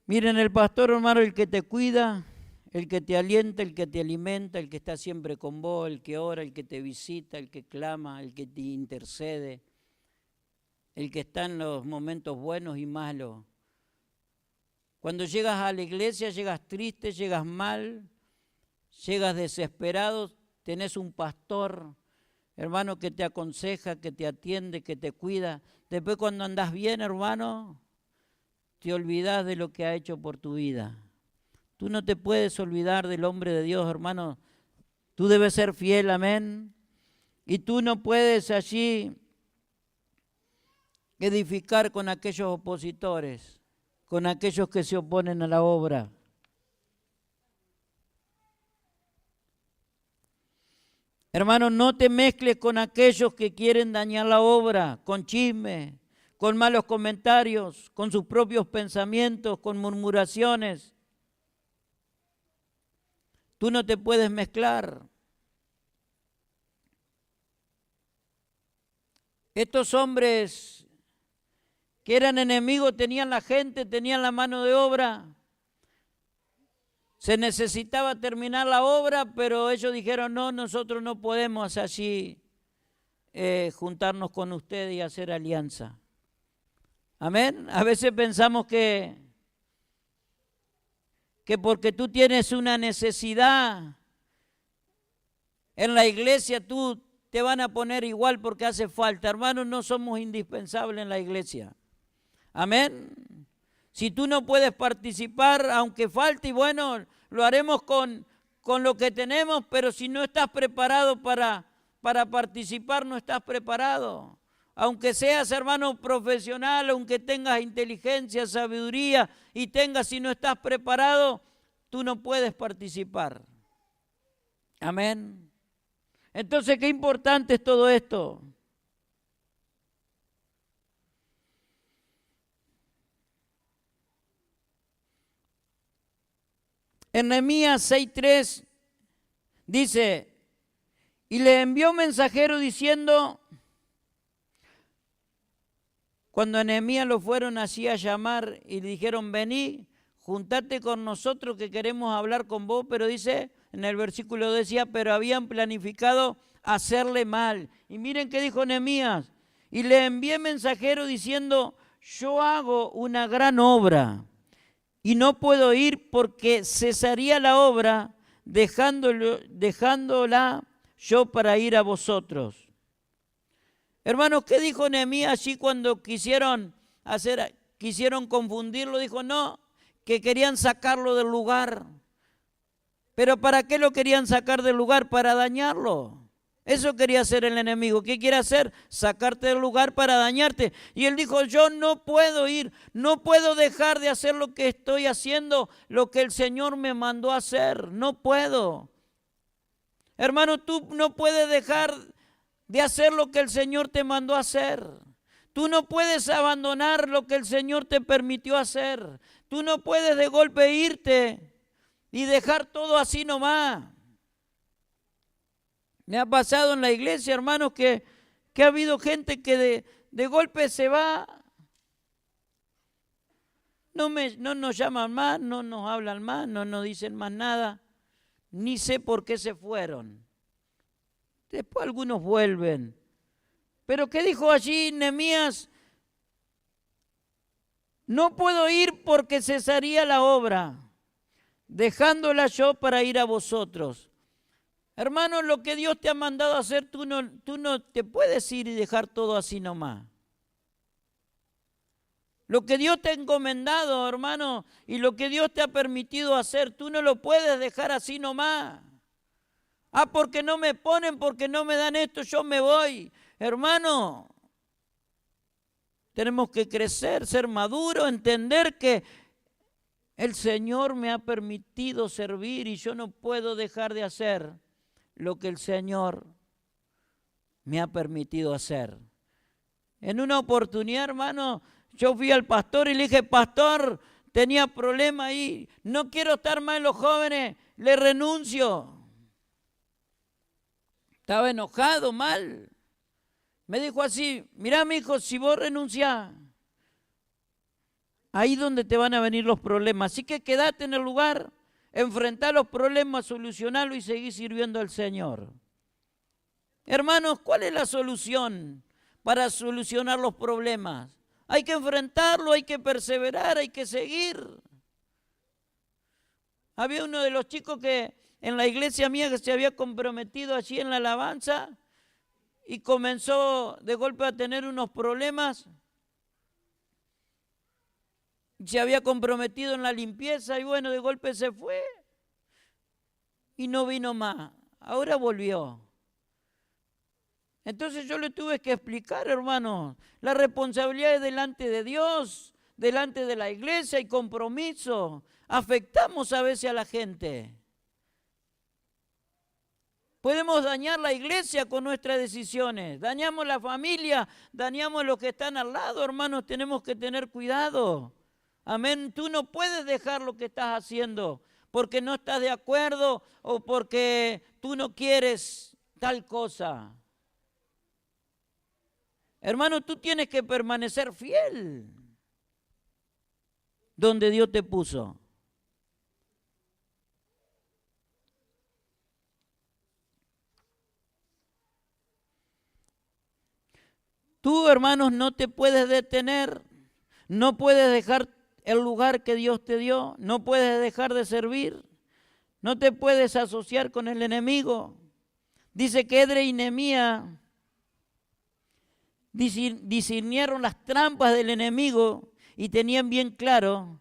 Miren, el pastor, hermano, el que te cuida, el que te alienta, el que te alimenta, el que está siempre con vos, el que ora, el que te visita, el que clama, el que te intercede, el que está en los momentos buenos y malos. Cuando llegas a la iglesia, llegas triste, llegas mal, llegas desesperado, tenés un pastor, hermano, que te aconseja, que te atiende, que te cuida. Después cuando andás bien, hermano, te olvidás de lo que ha hecho por tu vida. Tú no te puedes olvidar del hombre de Dios, hermano. Tú debes ser fiel, amén. Y tú no puedes allí edificar con aquellos opositores, con aquellos que se oponen a la obra. Hermano, no te mezcles con aquellos que quieren dañar la obra, con chisme, con malos comentarios, con sus propios pensamientos, con murmuraciones. Tú no te puedes mezclar. Estos hombres que eran enemigos tenían la gente, tenían la mano de obra. Se necesitaba terminar la obra, pero ellos dijeron, no, nosotros no podemos así juntarnos con ustedes y hacer alianza. Amén. A veces pensamos que porque tú tienes una necesidad en la iglesia, tú te van a poner igual porque hace falta. Hermanos, no somos indispensables en la iglesia. Amén. Si tú no puedes participar, aunque falte, y bueno, lo haremos con lo que tenemos, pero si no estás preparado para participar, no estás preparado. Aunque seas, hermano, profesional, aunque tengas inteligencia, sabiduría y tengas, si no estás preparado, tú no puedes participar. Amén. Entonces, qué importante es todo esto. En Nehemías 6:3 dice, y le envió mensajero diciendo, cuando a Nehemías lo fueron así a llamar y le dijeron, vení, juntate con nosotros que queremos hablar con vos, pero dice, en el versículo decía, pero habían planificado hacerle mal. Y miren qué dijo Nehemías, y le envié mensajero diciendo, yo hago una gran obra y no puedo ir porque cesaría la obra dejándola yo para ir a vosotros. Hermanos, ¿qué dijo Nehemías allí cuando quisieron confundirlo? Dijo, no, que querían sacarlo del lugar. ¿Pero para qué lo querían sacar del lugar? Para dañarlo. Eso quería hacer el enemigo. ¿Qué quiere hacer? Sacarte del lugar para dañarte. Y él dijo, yo no puedo ir, no puedo dejar de hacer lo que estoy haciendo, lo que el Señor me mandó a hacer. No puedo. Hermano, tú no puedes dejar de hacer lo que el Señor te mandó a hacer. Tú no puedes abandonar lo que el Señor te permitió hacer. Tú no puedes de golpe irte y dejar todo así nomás. Me ha pasado en la iglesia, hermanos, que ha habido gente que de golpe se va. No nos llaman más, no nos hablan más, no nos dicen más nada. Ni sé por qué se fueron. Después algunos vuelven. Pero ¿qué dijo allí Nehemías? No puedo ir porque cesaría la obra, dejándola yo para ir a vosotros. Hermano, lo que Dios te ha mandado a hacer, tú no te puedes ir y dejar todo así nomás. Lo que Dios te ha encomendado, hermano, y lo que Dios te ha permitido hacer, tú no lo puedes dejar así nomás. Ah, porque no me ponen, porque no me dan esto, yo me voy. Hermano, tenemos que crecer, ser maduros, entender que el Señor me ha permitido servir y yo no puedo dejar de hacer lo que el Señor me ha permitido hacer. En una oportunidad, hermano, yo fui al pastor y le dije, pastor, tenía problema ahí, no quiero estar más en los jóvenes, le renuncio. Estaba enojado, mal. Me dijo así, mirá, mi hijo, si vos renunciás, ahí donde te van a venir los problemas. Así que quédate en el lugar, enfrentá los problemas, solucionarlos y seguir sirviendo al Señor. Hermanos, ¿cuál es la solución para solucionar los problemas? Hay que enfrentarlo, hay que perseverar, hay que seguir. Había uno de los chicos que en la iglesia mía que se había comprometido allí en la alabanza y comenzó de golpe a tener unos problemas. Se había comprometido en la limpieza y bueno, de golpe se fue y no vino más. Ahora volvió. Entonces yo le tuve que explicar, hermano, la responsabilidad es delante de Dios, delante de la iglesia y compromiso. Afectamos a veces a la gente. Podemos dañar la iglesia con nuestras decisiones, dañamos la familia, dañamos los que están al lado, hermanos, tenemos que tener cuidado. Amén, tú no puedes dejar lo que estás haciendo porque no estás de acuerdo o porque tú no quieres tal cosa. Hermano, tú tienes que permanecer fiel donde Dios te puso. Tú, hermanos, no te puedes detener, no puedes dejar el lugar que Dios te dio, no puedes dejar de servir, no te puedes asociar con el enemigo. Dice que Edre y Nehemías discernieron las trampas del enemigo y tenían bien claro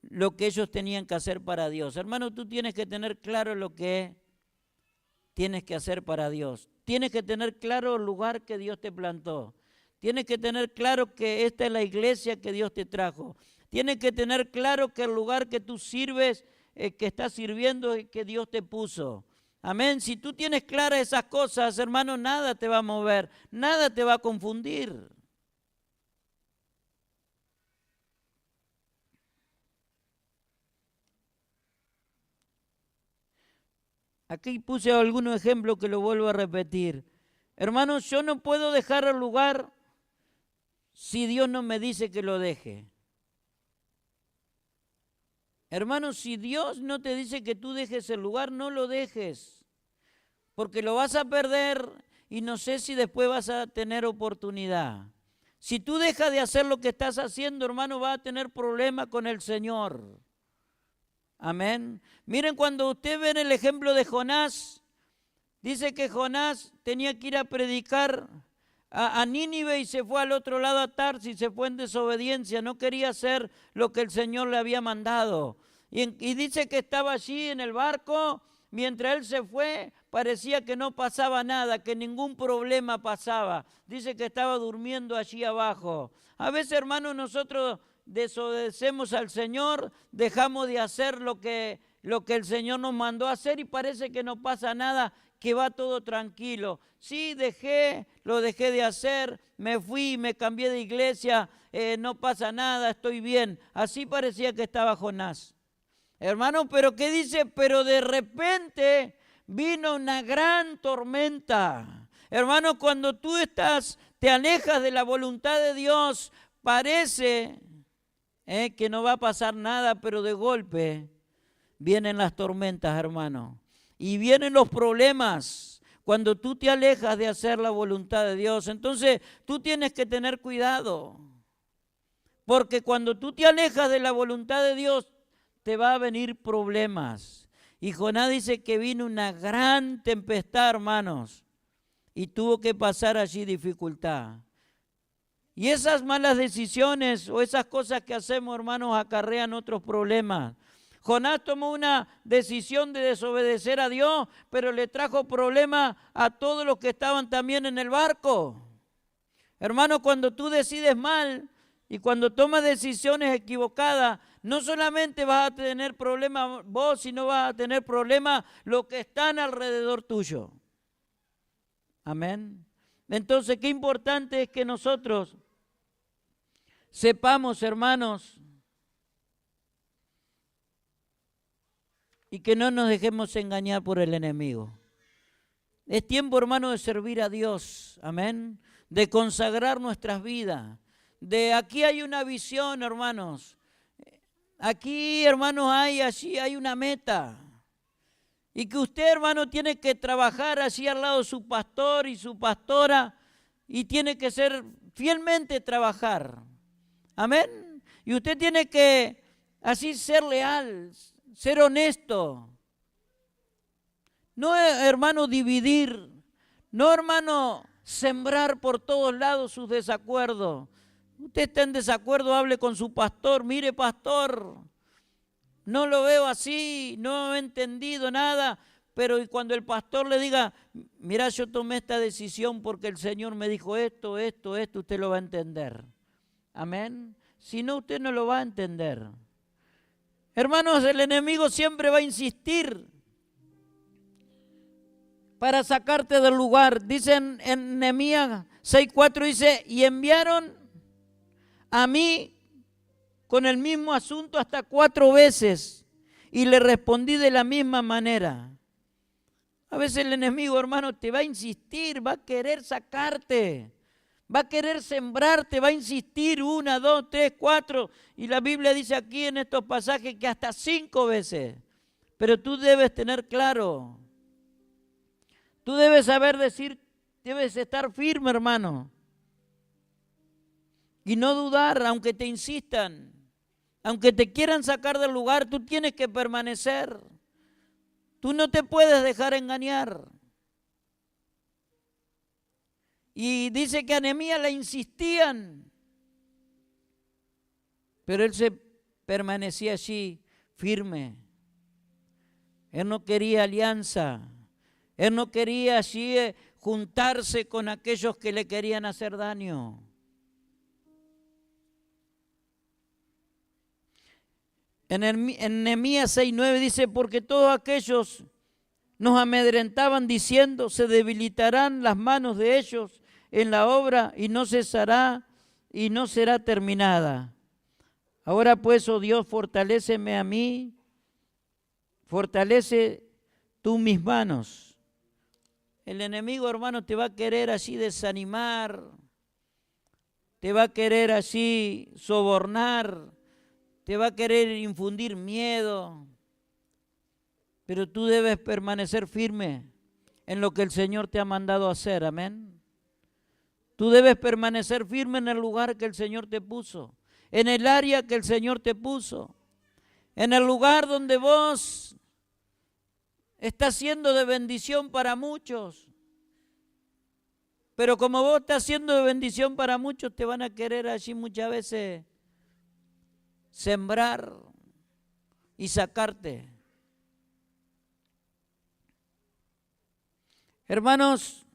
lo que ellos tenían que hacer para Dios. Hermano, tú tienes que tener claro lo que tienes que hacer para Dios. Tienes que tener claro el lugar que Dios te plantó. Tienes que tener claro que esta es la iglesia que Dios te trajo. Tienes que tener claro que el lugar que tú sirves, que estás sirviendo, es que Dios te puso. Amén. Si tú tienes claras esas cosas, hermano, nada te va a mover, nada te va a confundir. Aquí puse algunos ejemplos que lo vuelvo a repetir. Hermanos, yo no puedo dejar el lugar si Dios no me dice que lo deje. Hermanos, si Dios no te dice que tú dejes el lugar, no lo dejes, porque lo vas a perder y no sé si después vas a tener oportunidad. Si tú dejas de hacer lo que estás haciendo, hermano, vas a tener problemas con el Señor. Amén. Miren, cuando usted ve el ejemplo de Jonás, dice que Jonás tenía que ir a predicar a Nínive y se fue al otro lado a Tarsis, se fue en desobediencia, no quería hacer lo que el Señor le había mandado. Y dice que estaba allí en el barco, mientras él se fue, parecía que no pasaba nada, que ningún problema pasaba. Dice que estaba durmiendo allí abajo. A veces, hermanos, nosotros desobedecemos al Señor, dejamos de hacer lo que el Señor nos mandó a hacer y parece que no pasa nada, que va todo tranquilo. Sí, lo dejé de hacer, me fui, me cambié de iglesia, no pasa nada, estoy bien. Así parecía que estaba Jonás. Hermano, pero ¿qué dice? Pero de repente vino una gran tormenta. Hermano, cuando tú te alejas de la voluntad de Dios, parece que no va a pasar nada, pero de golpe vienen las tormentas, hermano. Y vienen los problemas cuando tú te alejas de hacer la voluntad de Dios. Entonces tú tienes que tener cuidado, porque cuando tú te alejas de la voluntad de Dios, te va a venir problemas. Y Jonás dice que vino una gran tempestad, hermanos, y tuvo que pasar allí dificultad. Y esas malas decisiones o esas cosas que hacemos, hermanos, acarrean otros problemas. Jonás tomó una decisión de desobedecer a Dios, pero le trajo problemas a todos los que estaban también en el barco. Hermano, cuando tú decides mal y cuando tomas decisiones equivocadas, no solamente vas a tener problemas vos, sino vas a tener problemas los que están alrededor tuyo. Amén. Entonces, qué importante es que nosotros sepamos, hermanos, y que no nos dejemos engañar por el enemigo. Es tiempo, hermano, de servir a Dios, amén, de consagrar nuestras vidas. Aquí hay una visión, hermanos. Aquí, hermanos, hay una meta. Y que usted, hermano, tiene que trabajar así al lado de su pastor y su pastora y tiene que ser fielmente trabajar. Amén. Y usted tiene que así ser leal, ser honesto. No, hermano, dividir. No, hermano, sembrar por todos lados sus desacuerdos. Usted está en desacuerdo, hable con su pastor. Mire, pastor, no lo veo así, no he entendido nada. Pero cuando el pastor le diga, mira, yo tomé esta decisión porque el Señor me dijo esto, usted lo va a entender. Amén. Si no, usted no lo va a entender. Hermanos, el enemigo siempre va a insistir para sacarte del lugar. Dicen en Nehemías 6:4, dice, y enviaron a mí con el mismo asunto hasta 4 veces y le respondí de la misma manera. A veces el enemigo, hermano, te va a insistir, va a querer sacarte, va a querer sembrarte, va a insistir 1, 2, 3, 4. Y la Biblia dice aquí en estos pasajes que hasta 5 veces. Pero tú debes tener claro, tú debes saber decir, debes estar firme, hermano. Y no dudar, aunque te insistan, aunque te quieran sacar del lugar, tú tienes que permanecer. Tú no te puedes dejar engañar. Y dice que a Nehemías le insistían, pero él se permanecía allí firme. Él no quería alianza. Él no quería allí juntarse con aquellos que le querían hacer daño. En Nehemías 6:9 dice, porque todos aquellos nos amedrentaban diciendo, se debilitarán las manos de ellos en la obra y no cesará y no será terminada. Ahora pues, oh Dios, fortaléceme a mí, fortalece tú mis manos. El enemigo, hermano, te va a querer así desanimar, te va a querer así sobornar, te va a querer infundir miedo, pero tú debes permanecer firme en lo que el Señor te ha mandado hacer, amén. Tú debes permanecer firme en el lugar que el Señor te puso, en el área que el Señor te puso, en el lugar donde vos estás siendo de bendición para muchos. Pero como vos estás siendo de bendición para muchos, te van a querer allí muchas veces sembrar y sacarte. Hermanos,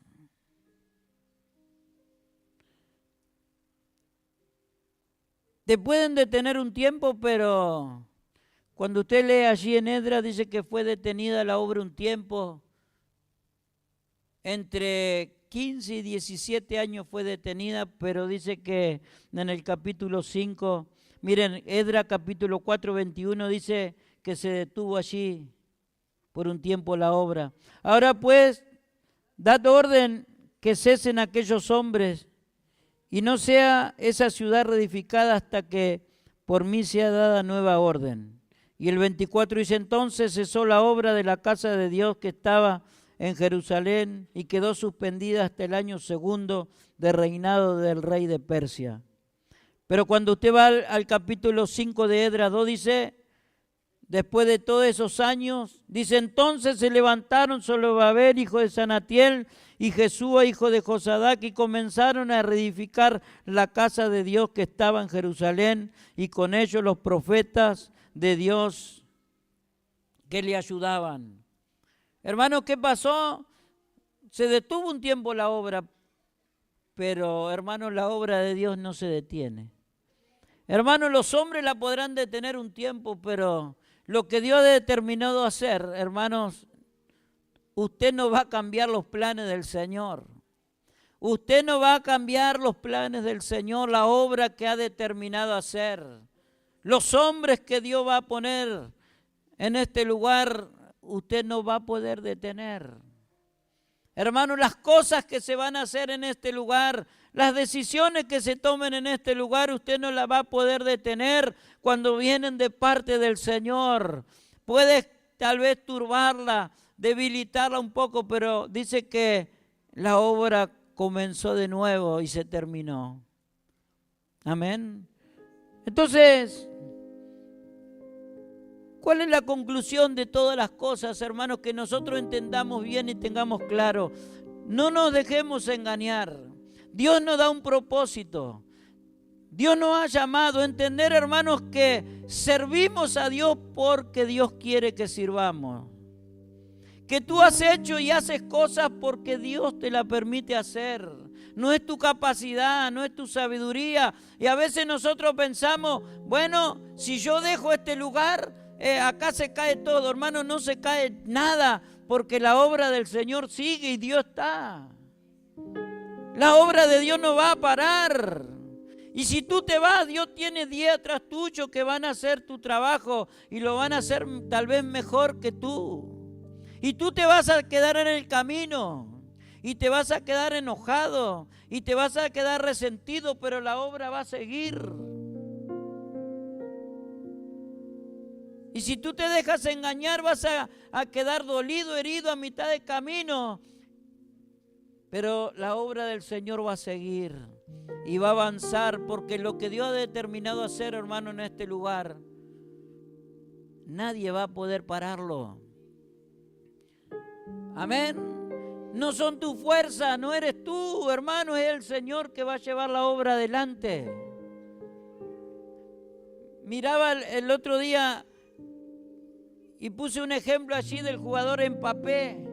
te pueden detener un tiempo, pero cuando usted lee allí en Esdras, dice que fue detenida la obra un tiempo. Entre 15 y 17 años fue detenida, pero dice que en el capítulo 5, miren, Esdras capítulo 4, 21 dice que se detuvo allí por un tiempo la obra. Ahora pues, dad orden que cesen aquellos hombres y no sea esa ciudad reedificada hasta que por mí sea dada nueva orden. Y el 24 dice, entonces cesó la obra de la casa de Dios que estaba en Jerusalén y quedó suspendida hasta el año 2 de reinado del rey de Persia. Pero cuando usted va al capítulo 5 de Esdras 2, dice, después de todos esos años, dice, entonces se levantaron Zorobabel, hijo de Sanatiel, y Jesúa, hijo de Josadac, y comenzaron a reedificar la casa de Dios que estaba en Jerusalén, y con ellos los profetas de Dios que le ayudaban. Hermanos, ¿qué pasó? Se detuvo un tiempo la obra, pero hermanos, la obra de Dios no se detiene. Hermanos, los hombres la podrán detener un tiempo, pero lo que Dios ha determinado hacer, hermanos, usted no va a cambiar los planes del Señor. Usted no va a cambiar los planes del Señor, la obra que ha determinado hacer. Los hombres que Dios va a poner en este lugar, usted no va a poder detener. Hermanos, las cosas que se van a hacer en este lugar, las decisiones que se tomen en este lugar, usted no las va a poder detener cuando vienen de parte del Señor. Puede tal vez turbarla, debilitarla un poco, pero dice que la obra comenzó de nuevo y se terminó. Amén. Entonces, ¿cuál es la conclusión de todas las cosas, hermanos? Que nosotros entendamos bien y tengamos claro. No nos dejemos engañar. Dios nos da un propósito. Dios nos ha llamado a entender, hermanos, que servimos a Dios porque Dios quiere que sirvamos. Que tú has hecho y haces cosas porque Dios te la permite hacer. No es tu capacidad, no es tu sabiduría. Y a veces nosotros pensamos, bueno, si yo dejo este lugar, acá se cae todo. Hermano, no se cae nada porque la obra del Señor sigue y Dios está. La obra de Dios no va a parar. Y si tú te vas, Dios tiene 10 atrás tuyo que van a hacer tu trabajo y lo van a hacer tal vez mejor que tú. Y tú te vas a quedar en el camino y te vas a quedar enojado y te vas a quedar resentido, pero la obra va a seguir. Y si tú te dejas engañar, vas a quedar dolido, herido a mitad de camino. Pero la obra del Señor va a seguir y va a avanzar, porque lo que Dios ha determinado hacer, hermano, en este lugar, nadie va a poder pararlo. Amén. No son tu fuerza, no eres tú, hermano, es el Señor que va a llevar la obra adelante. Miraba el otro día y puse un ejemplo allí del jugador Mbappé,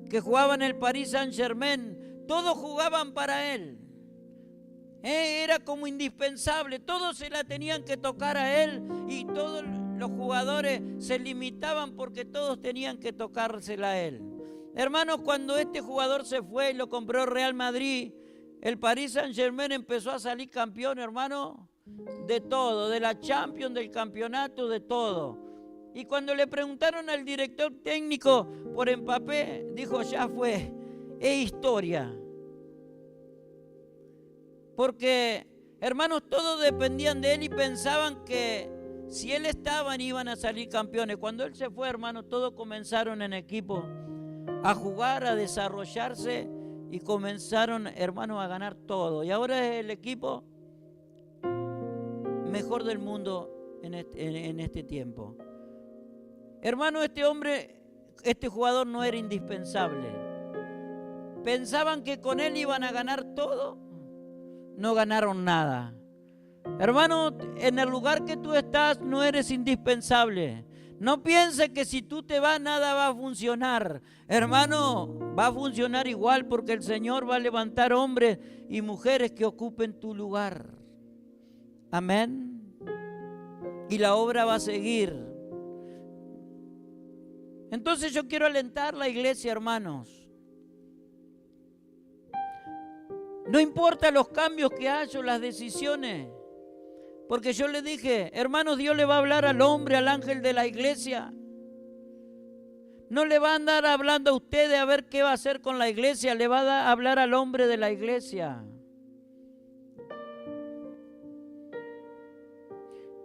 que jugaba en el Paris Saint-Germain. Todos jugaban para él. Era como indispensable, todos se la tenían que tocar a él y todos los jugadores se limitaban porque todos tenían que tocársela a él. Hermanos, cuando este jugador se fue y lo compró Real Madrid, el Paris Saint-Germain empezó a salir campeón, hermano, de todo, de la Champions, del campeonato, de todo. Y cuando le preguntaron al director técnico por Mbappé, dijo, ya fue, es historia. Porque, hermanos, todos dependían de él y pensaban que si él estaba iban a salir campeones. Cuando él se fue, hermanos, todos comenzaron en equipo a jugar, a desarrollarse y comenzaron, hermanos, a ganar todo. Y ahora es el equipo mejor del mundo en este tiempo. Hermano, este hombre, este jugador no era indispensable. Pensaban que con él iban a ganar todo, no ganaron nada. Hermano, en el lugar que tú estás no eres indispensable. No pienses que si tú te vas nada va a funcionar. Hermano, va a funcionar igual porque el Señor va a levantar hombres y mujeres que ocupen tu lugar. Amén. Y la obra va a seguir. Entonces yo quiero alentar a la iglesia, hermanos. No importa los cambios que haya o las decisiones. Porque yo le dije, hermanos, Dios le va a hablar al hombre, al ángel de la iglesia. No le va a andar hablando a usted de a ver qué va a hacer con la iglesia. Le va a hablar al hombre de la iglesia.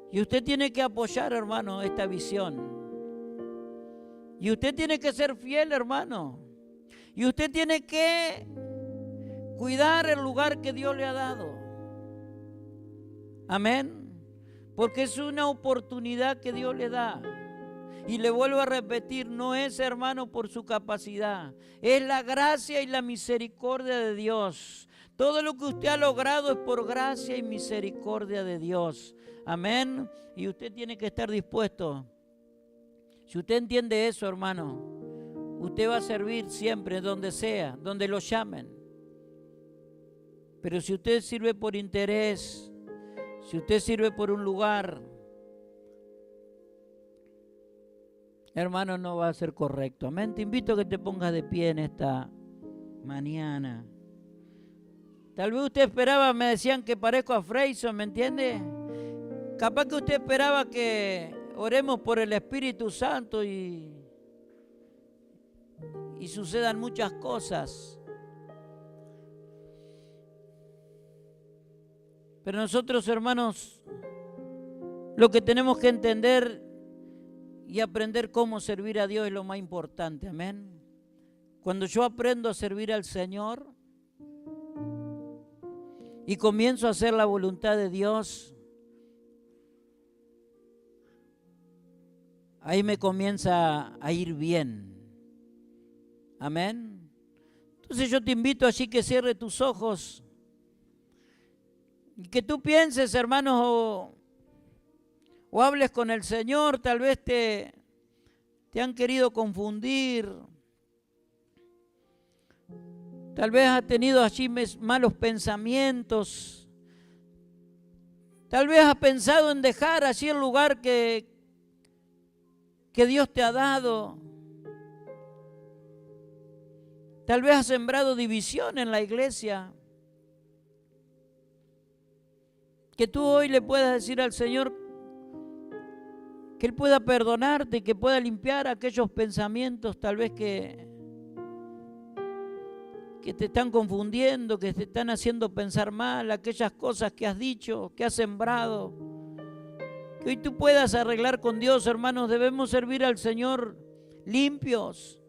Y usted tiene que apoyar, hermano, esta visión. Y usted tiene que ser fiel, hermano. Y usted tiene que cuidar el lugar que Dios le ha dado. Amén. Porque es una oportunidad que Dios le da. Y le vuelvo a repetir, no es, hermano, por su capacidad. Es la gracia y la misericordia de Dios. Todo lo que usted ha logrado es por gracia y misericordia de Dios. Amén. Y usted tiene que estar dispuesto. Si usted entiende eso, hermano, usted va a servir siempre, donde sea, donde lo llamen. Pero si usted sirve por interés, si usted sirve por un lugar, hermano, no va a ser correcto. Amén. Te invito a que te pongas de pie en esta mañana. Tal vez usted esperaba, me decían que parezco a Freyson, ¿me entiende? Capaz que usted esperaba que oremos por el Espíritu Santo y sucedan muchas cosas. Pero nosotros, hermanos, lo que tenemos que entender y aprender cómo servir a Dios es lo más importante, amén. Cuando yo aprendo a servir al Señor y comienzo a hacer la voluntad de Dios, ahí me comienza a ir bien. Amén. Entonces yo te invito así que cierre tus ojos y que tú pienses, hermanos, o hables con el Señor. Tal vez te han querido confundir. Tal vez has tenido allí malos pensamientos. Tal vez has pensado en dejar allí el lugar que Dios te ha dado. Tal vez has sembrado división en la iglesia. Que tú hoy le puedas decir al Señor que Él pueda perdonarte, que pueda limpiar aquellos pensamientos tal vez que te están confundiendo, que te están haciendo pensar mal, aquellas cosas que has dicho, que has sembrado. Que hoy tú puedas arreglar con Dios, hermanos. Debemos servir al Señor limpios.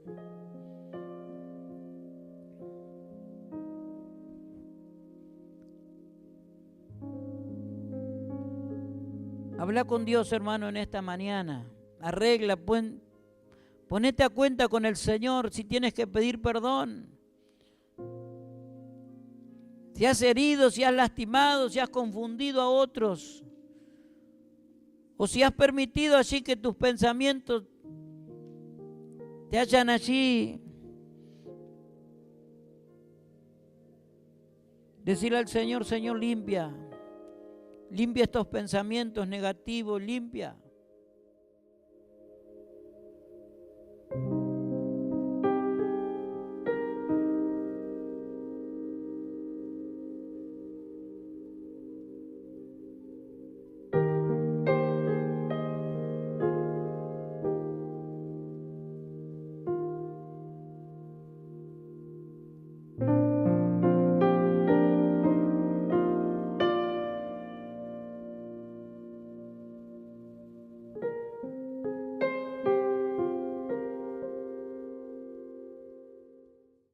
Habla con Dios, hermano, en esta mañana. Arregla, ponete a cuenta con el Señor si tienes que pedir perdón. Si has herido, si has lastimado, si has confundido a otros, o si has permitido allí que tus pensamientos te hayan allí. Decirle al Señor, Señor, limpia estos pensamientos negativos, limpia.